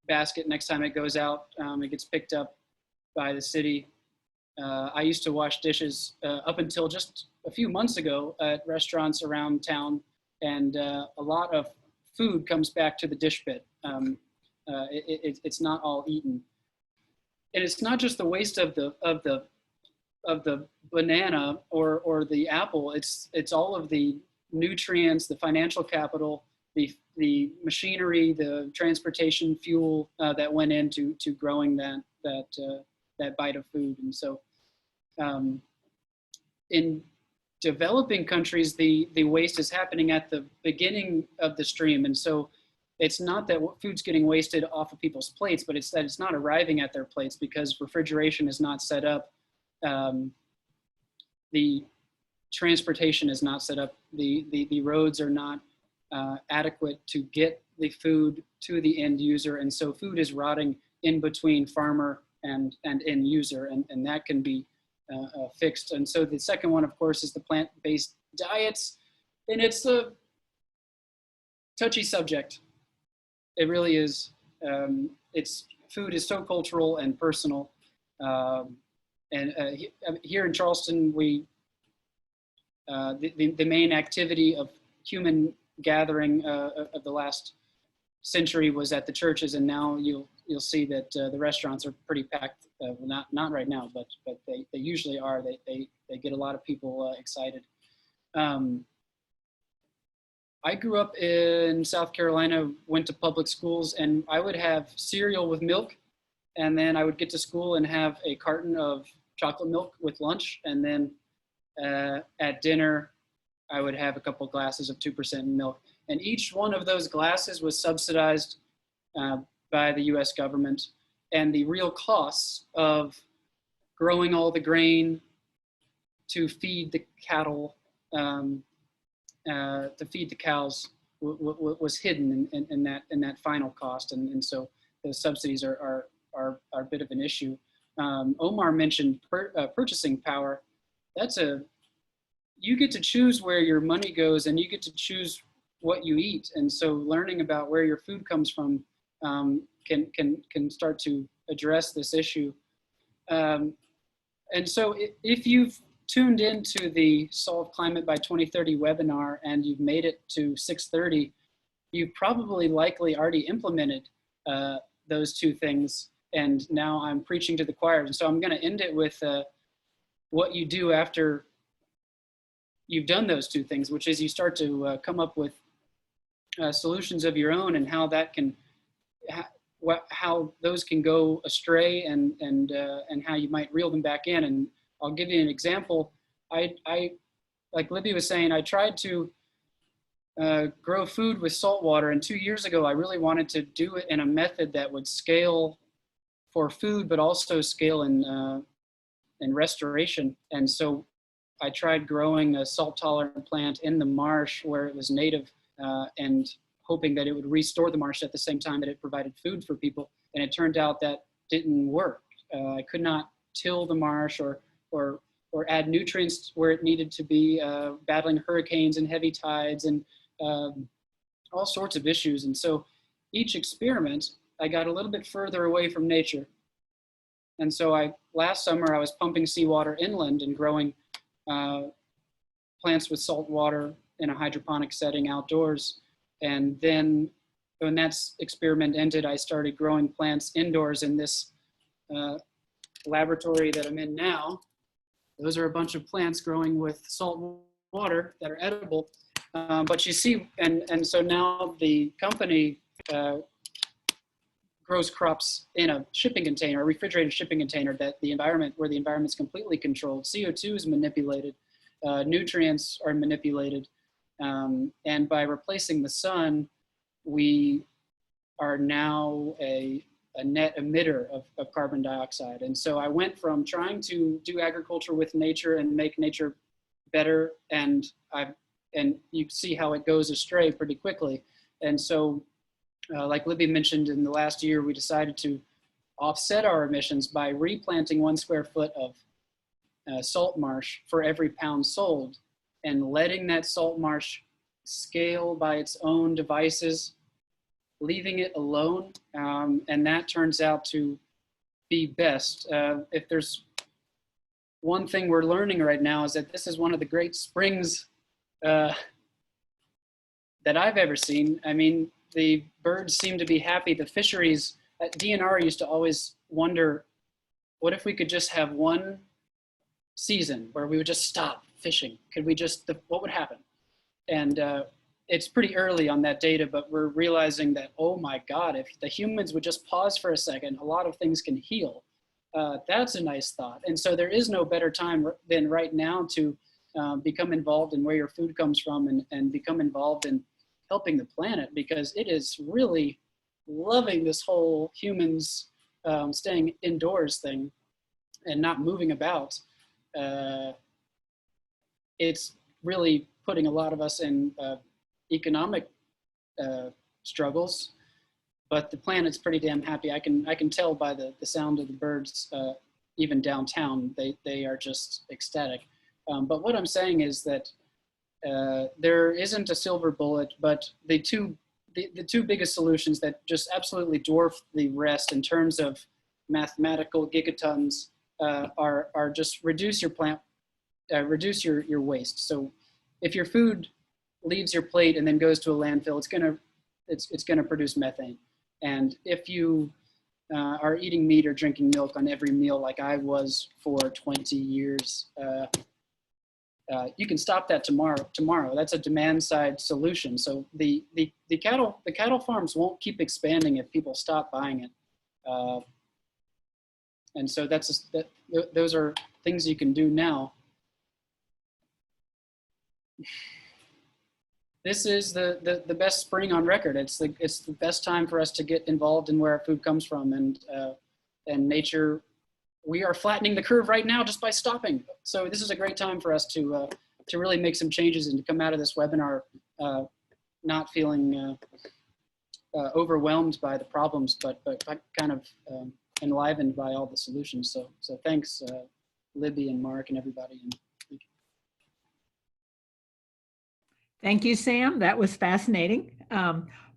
basket next time it goes out. It gets picked up by the city. I used to wash dishes up until just a few months ago at restaurants around town, and a lot of food comes back to the dish pit. It's not all eaten. And it's not just the waste of the banana or the apple. It's all of the nutrients, the financial capital, the machinery, the transportation fuel that went into growing that bite of food. And so, in developing countries, the waste is happening at the beginning of the stream, and so. It's not that food's getting wasted off of people's plates, but it's that it's not arriving at their plates because refrigeration is not set up. The transportation is not set up. The roads are not adequate to get the food to the end user. And so food is rotting in between farmer and end user, and that can be fixed. And so the second one, of course, is the plant-based diets. And it's a touchy subject. It really is. Food is so cultural and personal. Here in Charleston, the main activity of human gathering of the last century was at the churches, and now you'll see that the restaurants are pretty packed. Not right now, but they usually are. They get a lot of people excited. I grew up in South Carolina, went to public schools, and I would have cereal with milk, and then I would get to school and have a carton of chocolate milk with lunch, and then at dinner, I would have a couple glasses of 2% milk. And each one of those glasses was subsidized by the US government, and the real costs of growing all the grain to feed the cattle, to feed the cows was hidden in that final cost, and so those subsidies are a bit of an issue. Omar mentioned purchasing power. You get to choose where your money goes, and you get to choose what you eat, and so learning about where your food comes from can start to address this issue. And so if you've tuned into the Solve Climate by 2030 webinar and you've made it to 6:30, you've probably likely already implemented those two things. And now I'm preaching to the choir. And so I'm going to end it with what you do after you've done those two things, which is you start to come up with solutions of your own, and how that can, how those can go astray, and how you might reel them back in. And I'll give you an example. I like Libby was saying, I tried to grow food with salt water, and 2 years ago I really wanted to do it in a method that would scale for food, but also scale in restoration. And so I tried growing a salt tolerant plant in the marsh where it was native, and hoping that it would restore the marsh at the same time that it provided food for people. And it turned out that didn't work. I could not till the marsh or add nutrients where it needed to be, battling hurricanes and heavy tides and all sorts of issues. And so each experiment, I got a little bit further away from nature. And so last summer I was pumping seawater inland and growing plants with salt water in a hydroponic setting outdoors. And then when that experiment ended, I started growing plants indoors in this laboratory that I'm in now. Those are a bunch of plants growing with salt water that are edible. But you see, and so now the company grows crops in a shipping container, a refrigerated shipping container that where the environment's completely controlled. CO2 is manipulated, nutrients are manipulated. And by replacing the sun, we are now a net emitter of carbon dioxide. And so I went from trying to do agriculture with nature and make nature better, and you see how it goes astray pretty quickly. And so like Libby mentioned, in the last year, we decided to offset our emissions by replanting 1 square foot of salt marsh for every pound sold, and letting that salt marsh scale by its own devices, leaving it alone. And that turns out to be best. If there's one thing we're learning right now, is that this is one of the great springs that I've ever seen. I mean, the birds seem to be happy. The fisheries at DNR used to always wonder, what if we could just have one season where we would just stop fishing? Could we just, what would happen? And it's pretty early on that data, but we're realizing that, oh my God, if the humans would just pause for a second, a lot of things can heal. That's a nice thought. And so there is no better time than right now to become involved in where your food comes from, and become involved in helping the planet, because it is really loving this whole humans staying indoors thing and not moving about. It's really putting a lot of us in economic struggles, but the planet's pretty damn happy. I can tell by the sound of the birds, even downtown, they are just ecstatic. But what I'm saying is that there isn't a silver bullet, but the two biggest solutions that just absolutely dwarf the rest in terms of mathematical gigatons are just reduce your reduce your waste. So if your food leaves your plate and then goes to a landfill, it's gonna produce methane. And if you are eating meat or drinking milk on every meal like I was for 20 years, you can stop that tomorrow. That's a demand side solution. So the cattle farms won't keep expanding if people stop buying it. And so those are things you can do now. This is the best spring on record. It's the best time for us to get involved in where our food comes from, and nature. We are flattening the curve right now just by stopping. So this is a great time for us to really make some changes and to come out of this webinar not feeling overwhelmed by the problems, but kind of enlivened by all the solutions. So thanks, Libby and Mark and everybody. And thank you. Thank you, Sam. That was fascinating.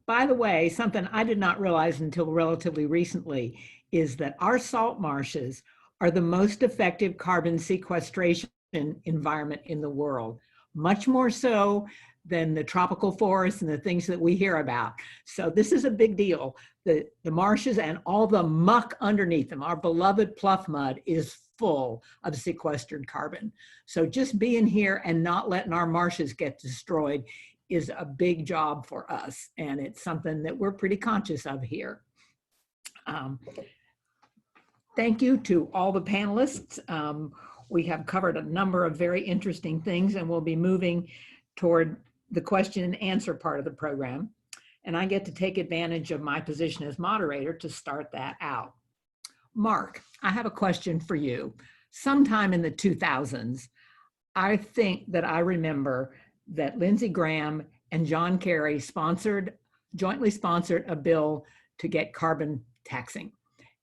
By the way, something I did not realize until relatively recently is that our salt marshes are the most effective carbon sequestration environment in the world, much more so than the tropical forests and the things that we hear about. So this is a big deal. The marshes and all the muck underneath them, our beloved pluff mud, is full of sequestered carbon. So just being here and not letting our marshes get destroyed is a big job for us. And it's something that we're pretty conscious of here. Thank you to all the panelists. We have covered a number of very interesting things, and we'll be moving toward the question and answer part of the program. And I get to take advantage of my position as moderator to start that out. Mark, I have a question for you. Sometime in the 2000s, I think that I remember that Lindsey Graham and John Kerry jointly sponsored a bill to get carbon taxing,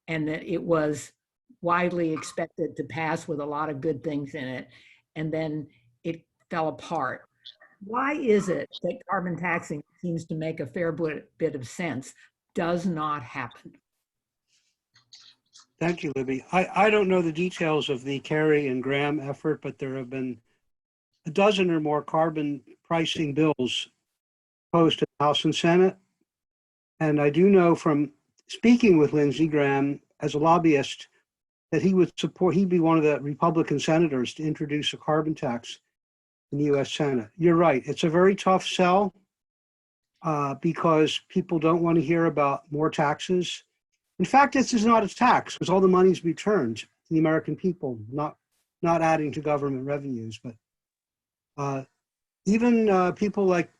and that it was widely expected to pass with a lot of good things in it, and then it fell apart. Why is it that carbon taxing seems to make a fair bit of sense does not happen? Thank you, Libby. I don't know the details of the Kerry and Graham effort, but there have been a dozen or more carbon pricing bills proposed to the House and Senate. And I do know from speaking with Lindsey Graham as a lobbyist that he'd be one of the Republican senators to introduce a carbon tax in the US Senate. You're right, it's a very tough sell because people don't want to hear about more taxes. In fact, this is not a tax because all the money is returned to the American people, not adding to government revenues. But even people like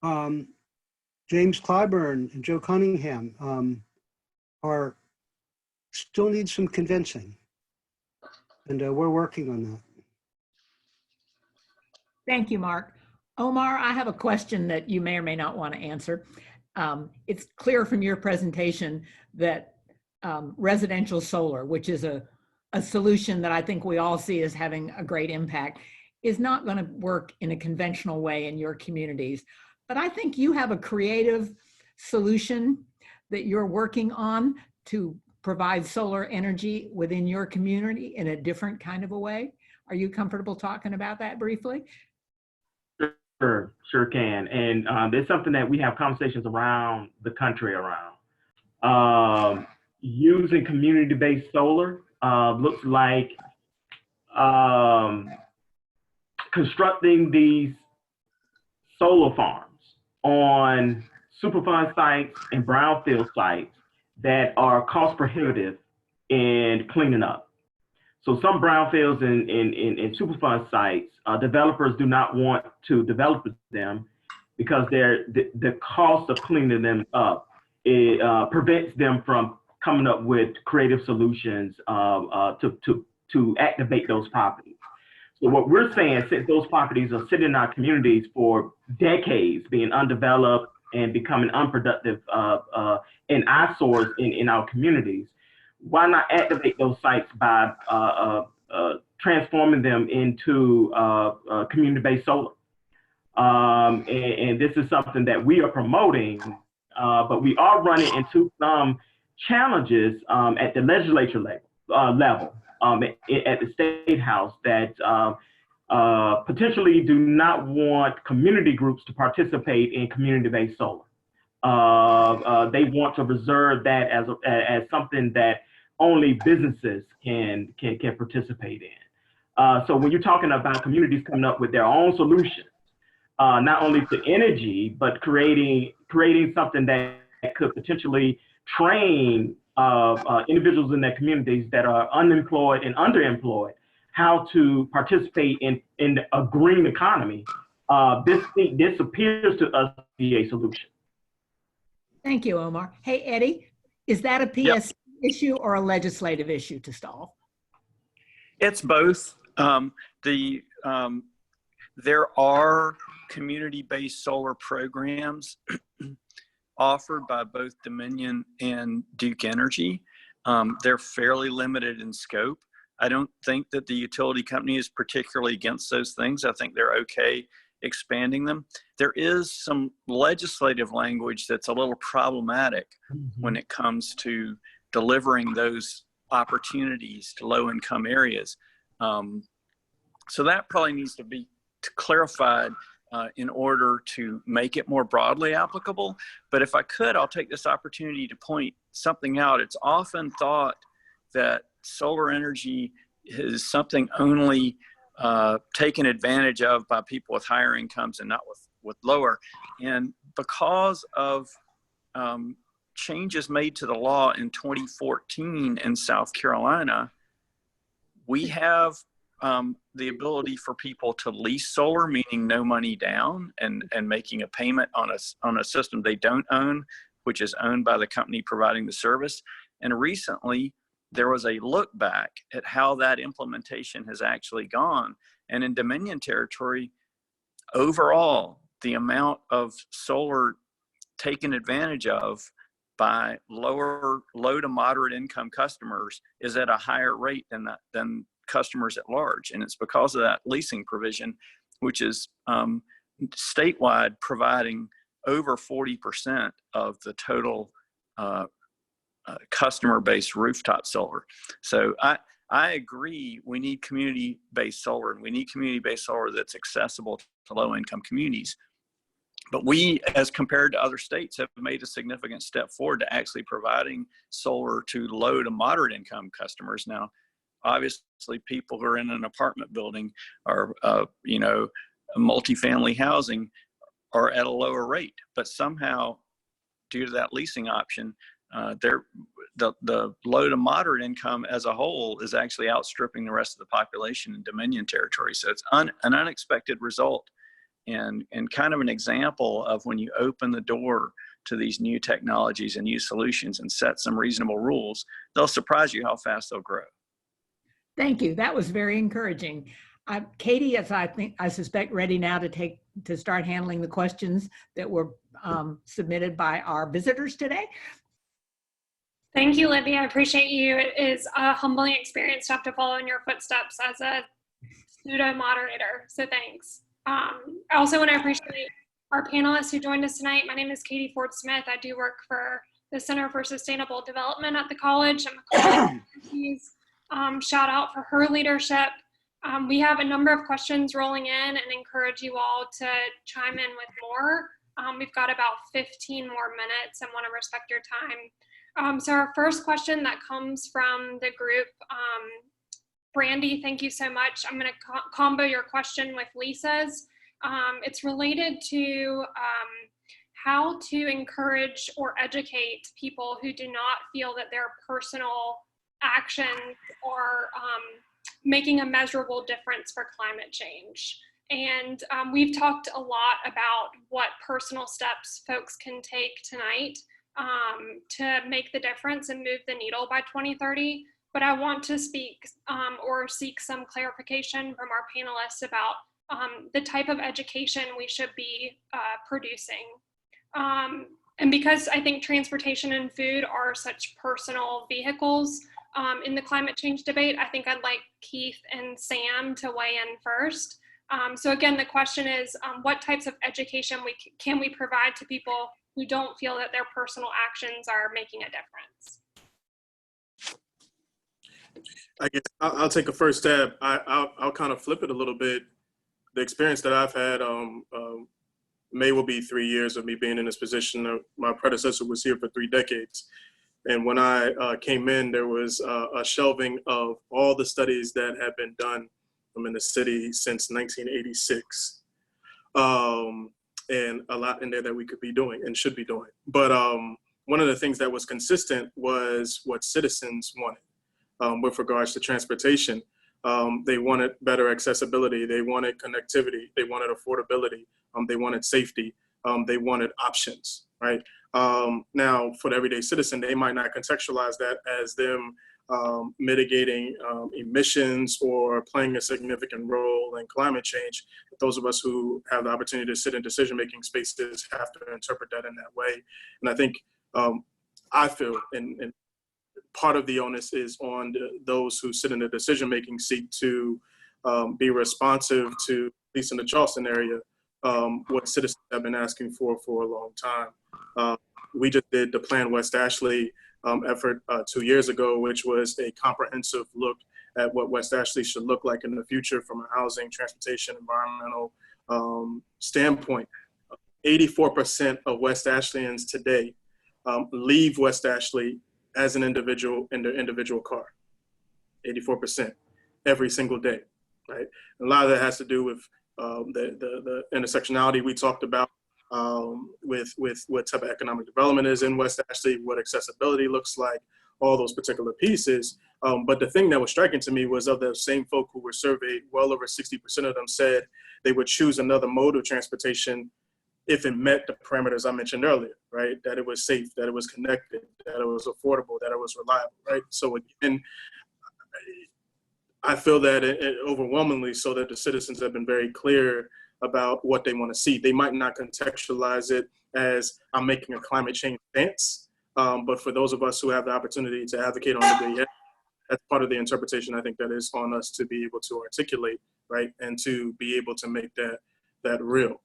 James Clyburn and Joe Cunningham still need some convincing. And we're working on that. Thank you, Mark. Omar, I have a question that you may or may not want to answer. It's clear from your presentation that residential solar, which is a solution that I think we all see as having a great impact, is not going to work in a conventional way in your communities. But I think you have a creative solution that you're working on to provide solar energy within your community in a different kind of a way. Are you comfortable talking about that briefly? Sure can. And it's something that we have conversations around the country around. Using community-based solar looks like constructing these solar farms on Superfund sites and brownfield sites that are cost prohibitive in cleaning up. So some brownfields and Superfund sites, developers do not want to develop them because the cost of cleaning them up prevents them from coming up with creative solutions to activate those properties. So what we're saying, since those properties are sitting in our communities for decades, being undeveloped and becoming unproductive and eyesores in our communities, why not activate those sites by transforming them into community-based solar? And this is something that we are promoting, but we are running into some challenges at the legislature level, at the State House, that potentially do not want community groups to participate in community-based solar. They want to reserve that as something that only businesses can participate in. So when you're talking about communities coming up with their own solutions, not only to energy, but creating something that could potentially train individuals in their communities that are unemployed and underemployed how to participate in a green economy, this appears to us to be a solution. Thank you, Omar. Hey, Eddie, is that a PS issue or a legislative issue to solve? It's both. There are community-based solar programs offered by both Dominion and Duke Energy. They're fairly limited in scope. I don't think that the utility company is particularly against those things. I think they're okay expanding them. There is some legislative language that's a little problematic when it comes to delivering those opportunities to low-income areas. So that probably needs to be clarified in order to make it more broadly applicable. But if I could, I'll take this opportunity to point something out. It's often thought that solar energy is something only taken advantage of by people with higher incomes and not with lower. And because of changes made to the law in 2014 in South Carolina, we have the ability for people to lease solar, meaning no money down, and making a payment on a system they don't own, which is owned by the company providing the service. And recently, there was a look back at how that implementation has actually gone. And in Dominion territory, overall, the amount of solar taken advantage of by low to moderate income customers is at a higher rate than customers at large. And it's because of that leasing provision, which is statewide providing over 40% of the total customer-based rooftop solar. So I agree, we need community-based solar, and we need community-based solar that's accessible to low-income communities. But we, as compared to other states, have made a significant step forward to actually providing solar to low to moderate income customers. Now, obviously, people who are in an apartment building or, multifamily housing are at a lower rate. But somehow, due to that leasing option, the low to moderate income as a whole is actually outstripping the rest of the population in Dominion territory. So it's an unexpected result, and kind of an example of when you open the door to these new technologies and new solutions and set some reasonable rules, they'll surprise you how fast they'll grow. Thank you. That was very encouraging. Katie, as I suspect, ready now to start handling the questions that were submitted by our visitors today. Thank you, Libby. I appreciate you. It is a humbling experience to have to follow in your footsteps as a pseudo moderator. So thanks. I also want to appreciate our panelists who joined us tonight. My name is Katie Ford Smith. I do work for the Center for Sustainable Development at the college. Shout out for her leadership. We have a number of questions rolling in and encourage you all to chime in with more. We've got about 15 more minutes and want to respect your time. So our first question that comes from the group, Brandy, thank you so much. I'm going to combo your question with Lisa's. It's related to how to encourage or educate people who do not feel that their personal actions are making a measurable difference for climate change. And we've talked a lot about what personal steps folks can take tonight to make the difference and move the needle by 2030. But I want to speak or seek some clarification from our panelists about the type of education we should be producing. And because I think transportation and food are such personal vehicles in the climate change debate, I think I'd like Keith and Sam to weigh in first. So again, the question is, what types of education can we provide to people who don't feel that their personal actions are making a difference? I guess I'll take a first stab. I'll kind of flip it a little bit. The experience that I've had, May will be 3 years of me being in this position. My predecessor was here for 3 decades. And when I came in, there was a shelving of all the studies that had been done in the city since 1986. And a lot in there that we could be doing and should be doing. But one of the things that was consistent was what citizens wanted with regards to transportation. They wanted better accessibility. They wanted connectivity. They wanted affordability. They wanted safety. They wanted options, right? Now, for the everyday citizen, they might not contextualize that as them mitigating emissions or playing a significant role in climate change. Those of us who have the opportunity to sit in decision-making spaces have to interpret that in that way. And I think I feel, and part of the onus is on those who sit in the decision-making seat to be responsive to, at least in the Charleston area, what citizens have been asking for a long time. We just did the Plan West Ashley effort 2 years ago, which was a comprehensive look at what West Ashley should look like in the future from a housing, transportation, environmental standpoint. 84% of West Ashleans today leave West Ashley as an individual in their individual car. 84% every single day, right? And a lot of that has to do with the intersectionality we talked about, with what type of economic development is in West Ashley, what accessibility looks like, all those particular pieces. But the thing that was striking to me was of the same folk who were surveyed, well over 60% of them said they would choose another mode of transportation if it met the parameters I mentioned earlier, right? That it was safe, that it was connected, that it was affordable, that it was reliable, right? So again, I feel that overwhelmingly so that the citizens have been very clear about what they want to see. They might not contextualize it as I'm making a climate change stance, but for those of us who have the opportunity to advocate on the day, that's part of the interpretation I think that is on us to be able to articulate, right? And to be able to make that real.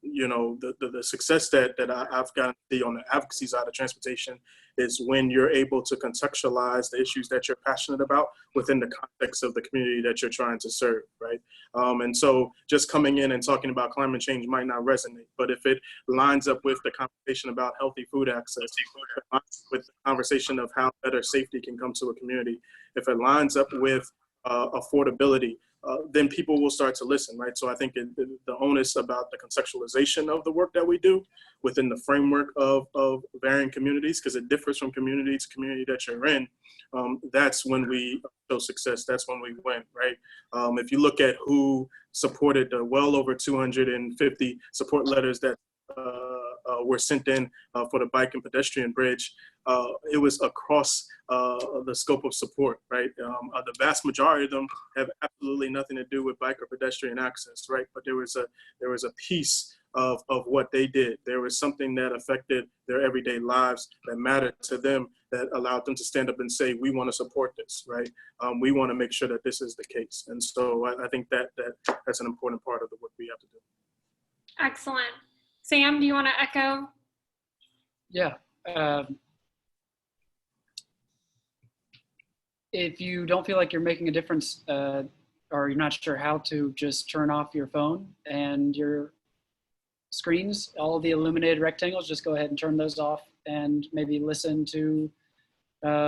You know, the success that I've gotten to see on the advocacy side of transportation is when you're able to contextualize the issues that you're passionate about within the context of the community that you're trying to serve, right? And so just coming in and talking about climate change might not resonate, but if it lines up with the conversation about healthy food access, with the conversation of how better safety can come to a community, if it lines up with affordability, then people will start to listen, right? So I think the onus about the contextualization of the work that we do within the framework of varying communities, because it differs from community to community that you're in, that's when we show success, that's when we win, right? If you look at who supported the well over 250 support letters that were sent in for the bike and pedestrian bridge, it was across the scope of support, right? The vast majority of them have absolutely nothing to do with bike or pedestrian access, right? But there was a piece of what they did. There was something that affected their everyday lives that mattered to them, that allowed them to stand up and say, we want to support this, right? We want to make sure that this is the case. And so I think that's an important part of the work we have to do. Excellent. Sam, do you want to echo? Yeah. If you don't feel like you're making a difference, or you're not sure how to, just turn off your phone and your screens, all of the illuminated rectangles, just go ahead and turn those off and maybe listen to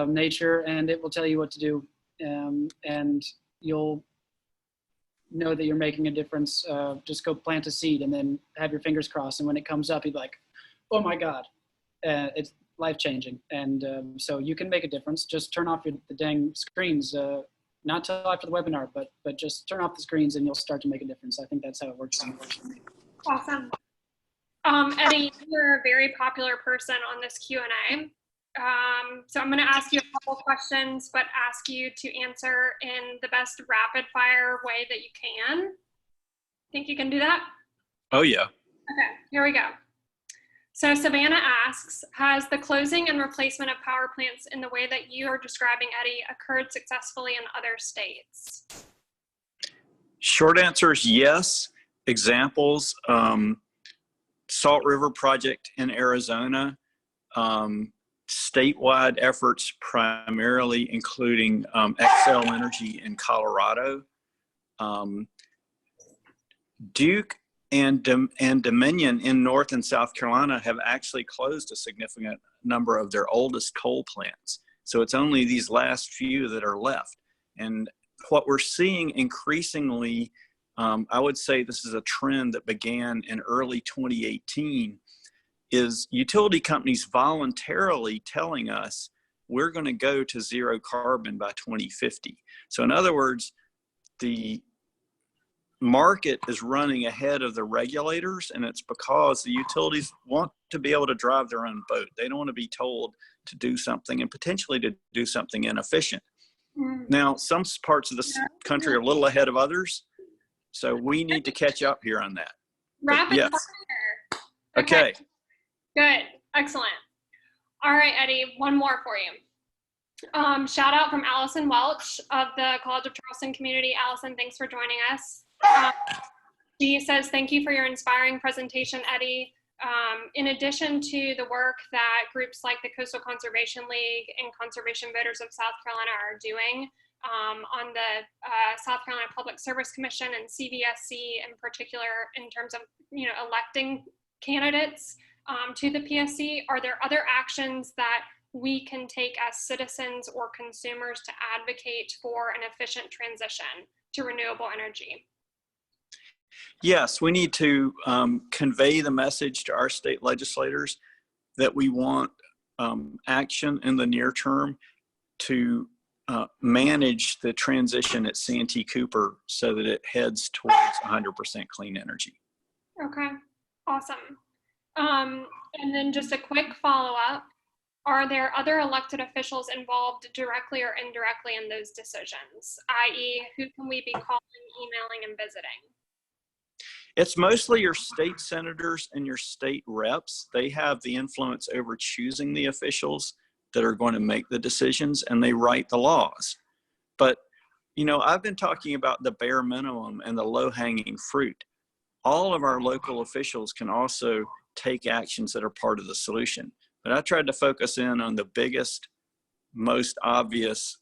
nature, and it will tell you what to do. And you'll know that you're making a difference. Just go plant a seed and then have your fingers crossed. And when it comes up, you'd be like, oh my God, it's life-changing. And so you can make a difference. Just turn off the dang screens, not till after the webinar, but just turn off the screens and you'll start to make a difference. I think that's how it works. Awesome. Eddy, you're a very popular person on this Q&A. So I'm going to ask you a couple questions, but ask you to answer in the best rapid fire way that you can. Think you can do that? Oh, yeah. Okay, here we go. So Savannah asks, has the closing and replacement of power plants in the way that you are describing, Eddy, occurred successfully in other states? Short answer is yes. Examples, Salt River Project in Arizona, statewide efforts primarily including Xcel Energy in Colorado, Duke and Dominion in North and South Carolina have actually closed a significant number of their oldest coal plants. So it's only these last few that are left. And what we're seeing increasingly, I would say this is a trend that began in early 2018, is utility companies voluntarily telling us we're going to go to zero carbon by 2050. So in other words, the market is running ahead of the regulators, and it's because the utilities want to be able to drive their own boat. They don't want to be told to do something and potentially to do something inefficient. Now, some parts of the country are a little ahead of others, so we need to catch up here on that. Rapid yes. fire. Okay. Good. Excellent. All right, Eddy, one more for you. Shout out from Allison Welch of the College of Charleston community. Allison, thanks for joining us. She says, thank you for your inspiring presentation, Eddy. In addition to the work that groups like the Coastal Conservation League and Conservation Voters of South Carolina are doing on the South Carolina Public Service Commission and CVSC in particular, in terms of electing candidates to the PSC, are there other actions that we can take as citizens or consumers to advocate for an efficient transition to renewable energy? Yes, we need to convey the message to our state legislators that we want action in the near term to manage the transition at Santee Cooper so that it heads towards 100% clean energy. Okay, awesome. And then just a quick follow-up. Are there other elected officials involved directly or indirectly in those decisions? I.e., who can we be calling, emailing, and visiting? It's mostly your state senators and your state reps. They have the influence over choosing the officials that are going to make the decisions, and they write the laws. But, I've been talking about the bare minimum and the low-hanging fruit. All of our local officials can also take actions that are part of the solution. But I tried to focus in on the biggest, most obvious,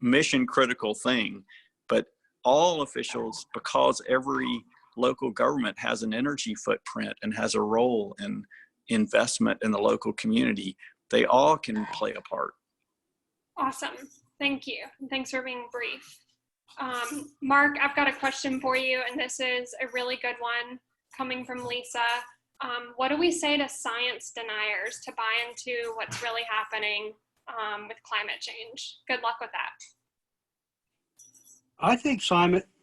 mission-critical thing. But all officials, because every local government has an energy footprint and has a role in investment in the local community, they all can play a part. Awesome. Thank you. And thanks for being brief. Mark, I've got a question for you, and this is a really good one coming from Lisa. What do we say to science deniers to buy into what's really happening with climate change? Good luck with that. I think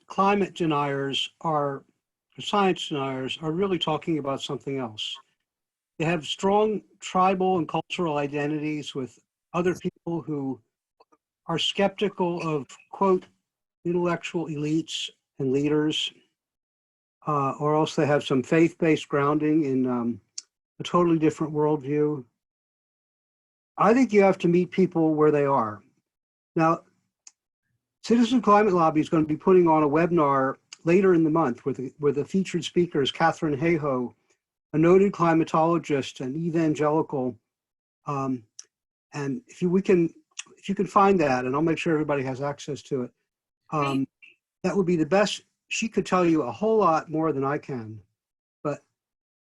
climate deniers science deniers are really talking about something else. They have strong tribal and cultural identities with other people who are skeptical of, quote, intellectual elites and leaders, or else they have some faith-based grounding in a totally different worldview. I think you have to meet people where they are. Now, Citizen Climate Lobby is going to be putting on a webinar later in the month where the featured speaker is Catherine Hayhoe, a noted climatologist and evangelical. And if you can find that, and I'll make sure everybody has access to it, that would be the best. She could tell you a whole lot more than I can. But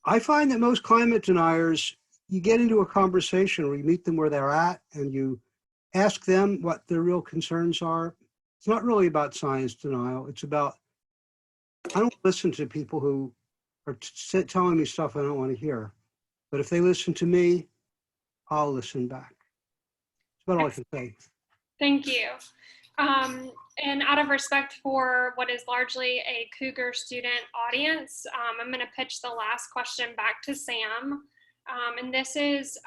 I find that most climate deniers, you get into a conversation where you meet them where they're at and you ask them what their real concerns are. It's not really about science denial. It's about, I don't listen to people who are telling me stuff I don't want to hear. But if they listen to me, I'll listen back. That's about all I can say. Thank you. And out of respect for what is largely a Cougar student audience, I'm going to pitch the last question back to Sam. And this is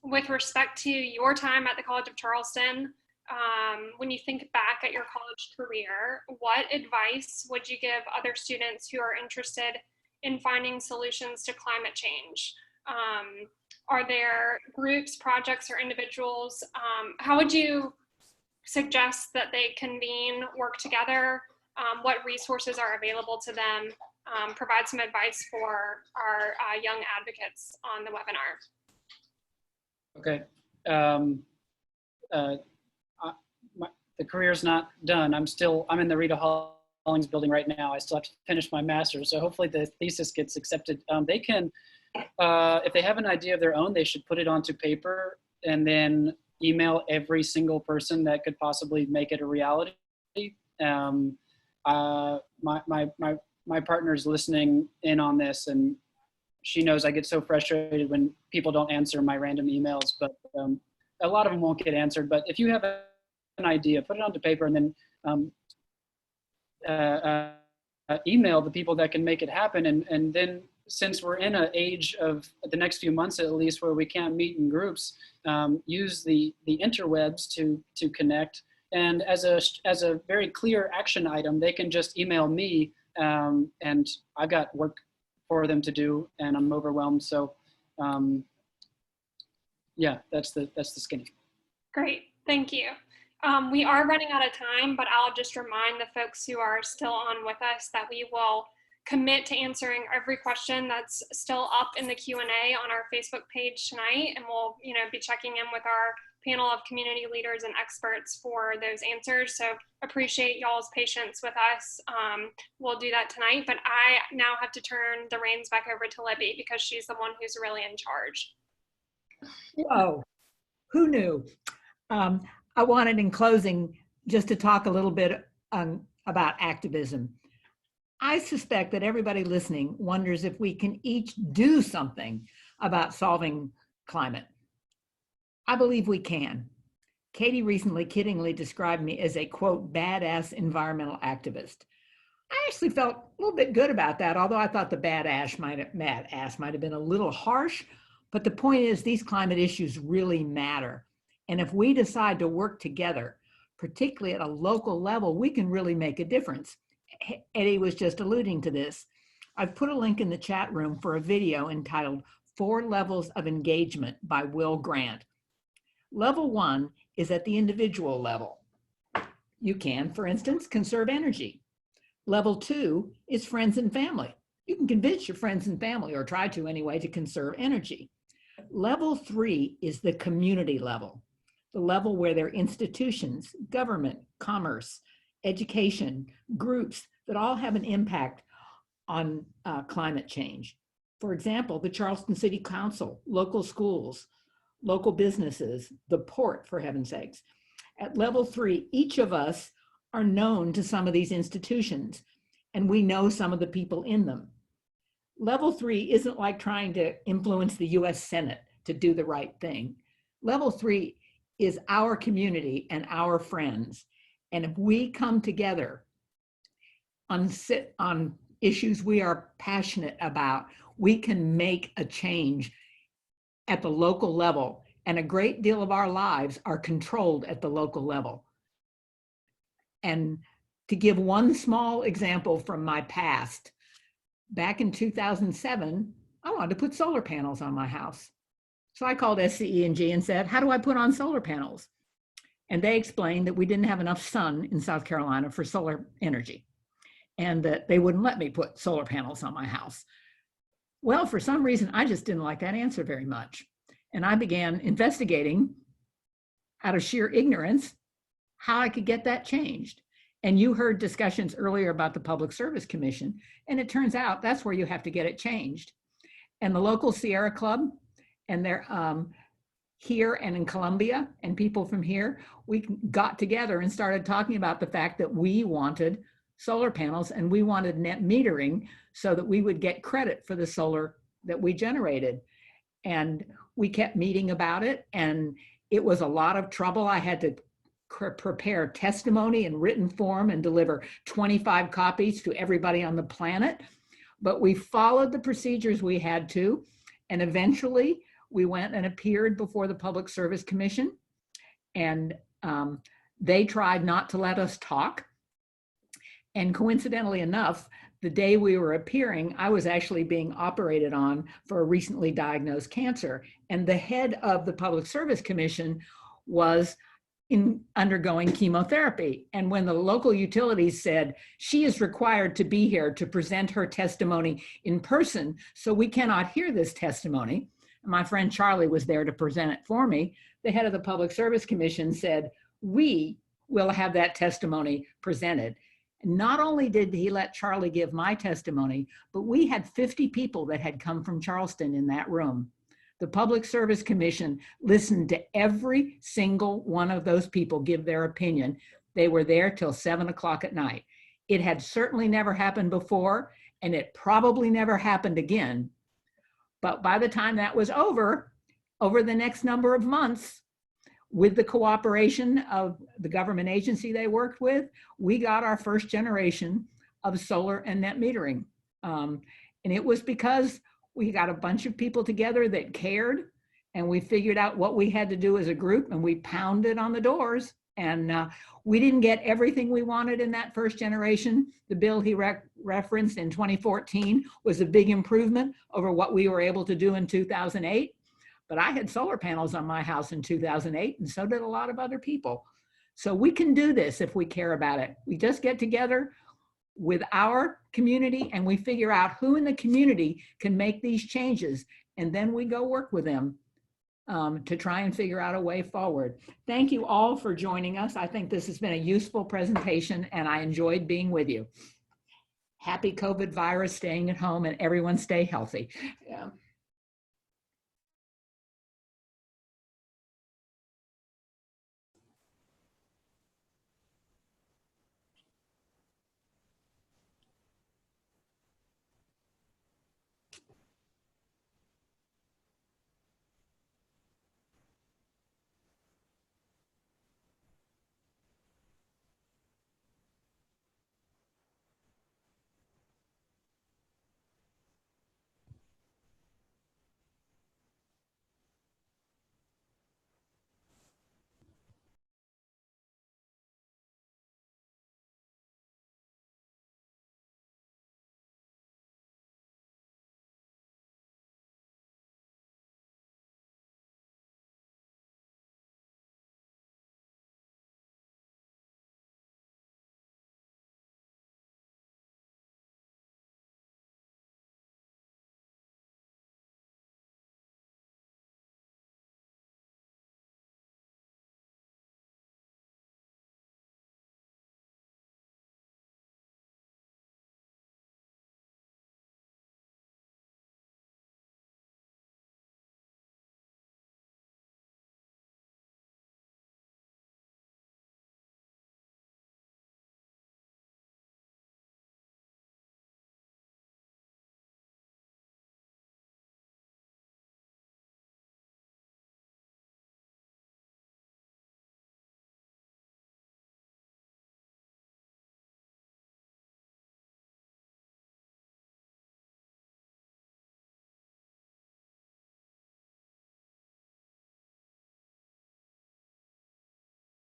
with respect to your time at the College of Charleston. When you think back at your college career, what advice would you give other students who are interested in finding solutions to climate change? Are there groups, projects, or individuals? How would you suggest that they convene, work together? What resources are available to them? Provide some advice for our young advocates on the webinar. Okay. The career's not done. I'm in the Rita Hollings building right now. I still have to finish my master's. So hopefully the thesis gets accepted. They can, if they have an idea of their own, they should put it onto paper and then email every single person that could possibly make it a reality. My partner's listening in on this, and she knows I get so frustrated when people don't answer my random emails, but a lot of them won't get answered. But if you have an idea, put it onto paper and then email the people that can make it happen. And then, since we're in an age of the next few months at least where we can't meet in groups, use the interwebs to connect. And as a very clear action item, they can just email me, and I've got work for them to do, and I'm overwhelmed. So, yeah, that's the skinny. Great, thank you. We are running out of time, but I'll just remind the folks who are still on with us that we will commit to answering every question that's still up in the Q&A on our Facebook page tonight, and we'll be checking in with our panel of community leaders and experts for those answers. So appreciate y'all's patience with us. We'll do that tonight, but I now have to turn the reins back over to Libby because she's the one who's really in charge. Whoa, who knew? I wanted in closing just to talk a little bit about activism. I suspect that everybody listening wonders if we can each do something about solving climate. I believe we can. Katie recently kiddingly described me as a, quote, badass environmental activist. I actually felt a little bit good about that, although I thought the badass might have been a little harsh. But the point is, these climate issues really matter. And if we decide to work together, particularly at a local level, we can really make a difference. Eddy was just alluding to this. I've put a link in the chat room for a video entitled 4 Levels of Engagement by Will Grant. Level 1 is at the individual level. You can, for instance, conserve energy. Level 2 is friends and family. You can convince your friends and family, or try to anyway, to conserve energy. Level 3 is the community level, the level where there are institutions, government, commerce, education, groups that all have an impact on climate change. For example, the Charleston City Council, local schools, local businesses, the port, for heaven's sakes. At level 3, each of us are known to some of these institutions, and we know some of the people in them. Level 3 isn't like trying to influence the US Senate to do the right thing. Level 3 is our community and our friends. And if we come together on issues we are passionate about, we can make a change at the local level. And a great deal of our lives are controlled at the local level. And to give one small example from my past, back in 2007, I wanted to put solar panels on my house. So I called SCE&G and said, how do I put on solar panels? And they explained that we didn't have enough sun in South Carolina for solar energy, and that they wouldn't let me put solar panels on my house. Well, for some reason, I just didn't like that answer very much. And I began investigating, out of sheer ignorance, how I could get that changed. And you heard discussions earlier about the Public Service Commission, and it turns out that's where you have to get it changed. And the local Sierra Club, and they're here and in Columbia, and people from here, we got together and started talking about the fact that we wanted solar panels and we wanted net metering so that we would get credit for the solar that we generated. And we kept meeting about it, and it was a lot of trouble. I had to prepare testimony in written form and deliver 25 copies to everybody on the planet. But we followed the procedures we had to, and eventually we went and appeared before the Public Service Commission, and they tried not to let us talk. And coincidentally enough, the day we were appearing, I was actually being operated on for a recently diagnosed cancer. And the head of the Public Service Commission was undergoing chemotherapy. And when the local utilities said, she is required to be here to present her testimony in person, so we cannot hear this testimony. My friend Charlie was there to present it for me. The head of the Public Service Commission said, we will have that testimony presented. Not only did he let Charlie give my testimony, but we had 50 people that had come from Charleston in that room. The Public Service Commission listened to every single one of those people give their opinion. They were there till 7 o'clock at night. It had certainly never happened before, and it probably never happened again. But by the time that was over the next number of months, with the cooperation of the government agency they worked with, we got our first generation of solar and net metering. And it was because we got a bunch of people together that cared, and we figured out what we had to do as a group, and we pounded on the doors. And we didn't get everything we wanted in that first generation. The bill he referenced in 2014 was a big improvement over what we were able to do in 2008. But I had solar panels on my house in 2008, and so did a lot of other people. So we can do this if we care about it. We just get together with our community and we figure out who in the community can make these changes, and then we go work with them to try and figure out a way forward. Thank you all for joining us. I think this has been a useful presentation and I enjoyed being with you. Happy COVID virus, staying at home, and everyone stay healthy. Yeah.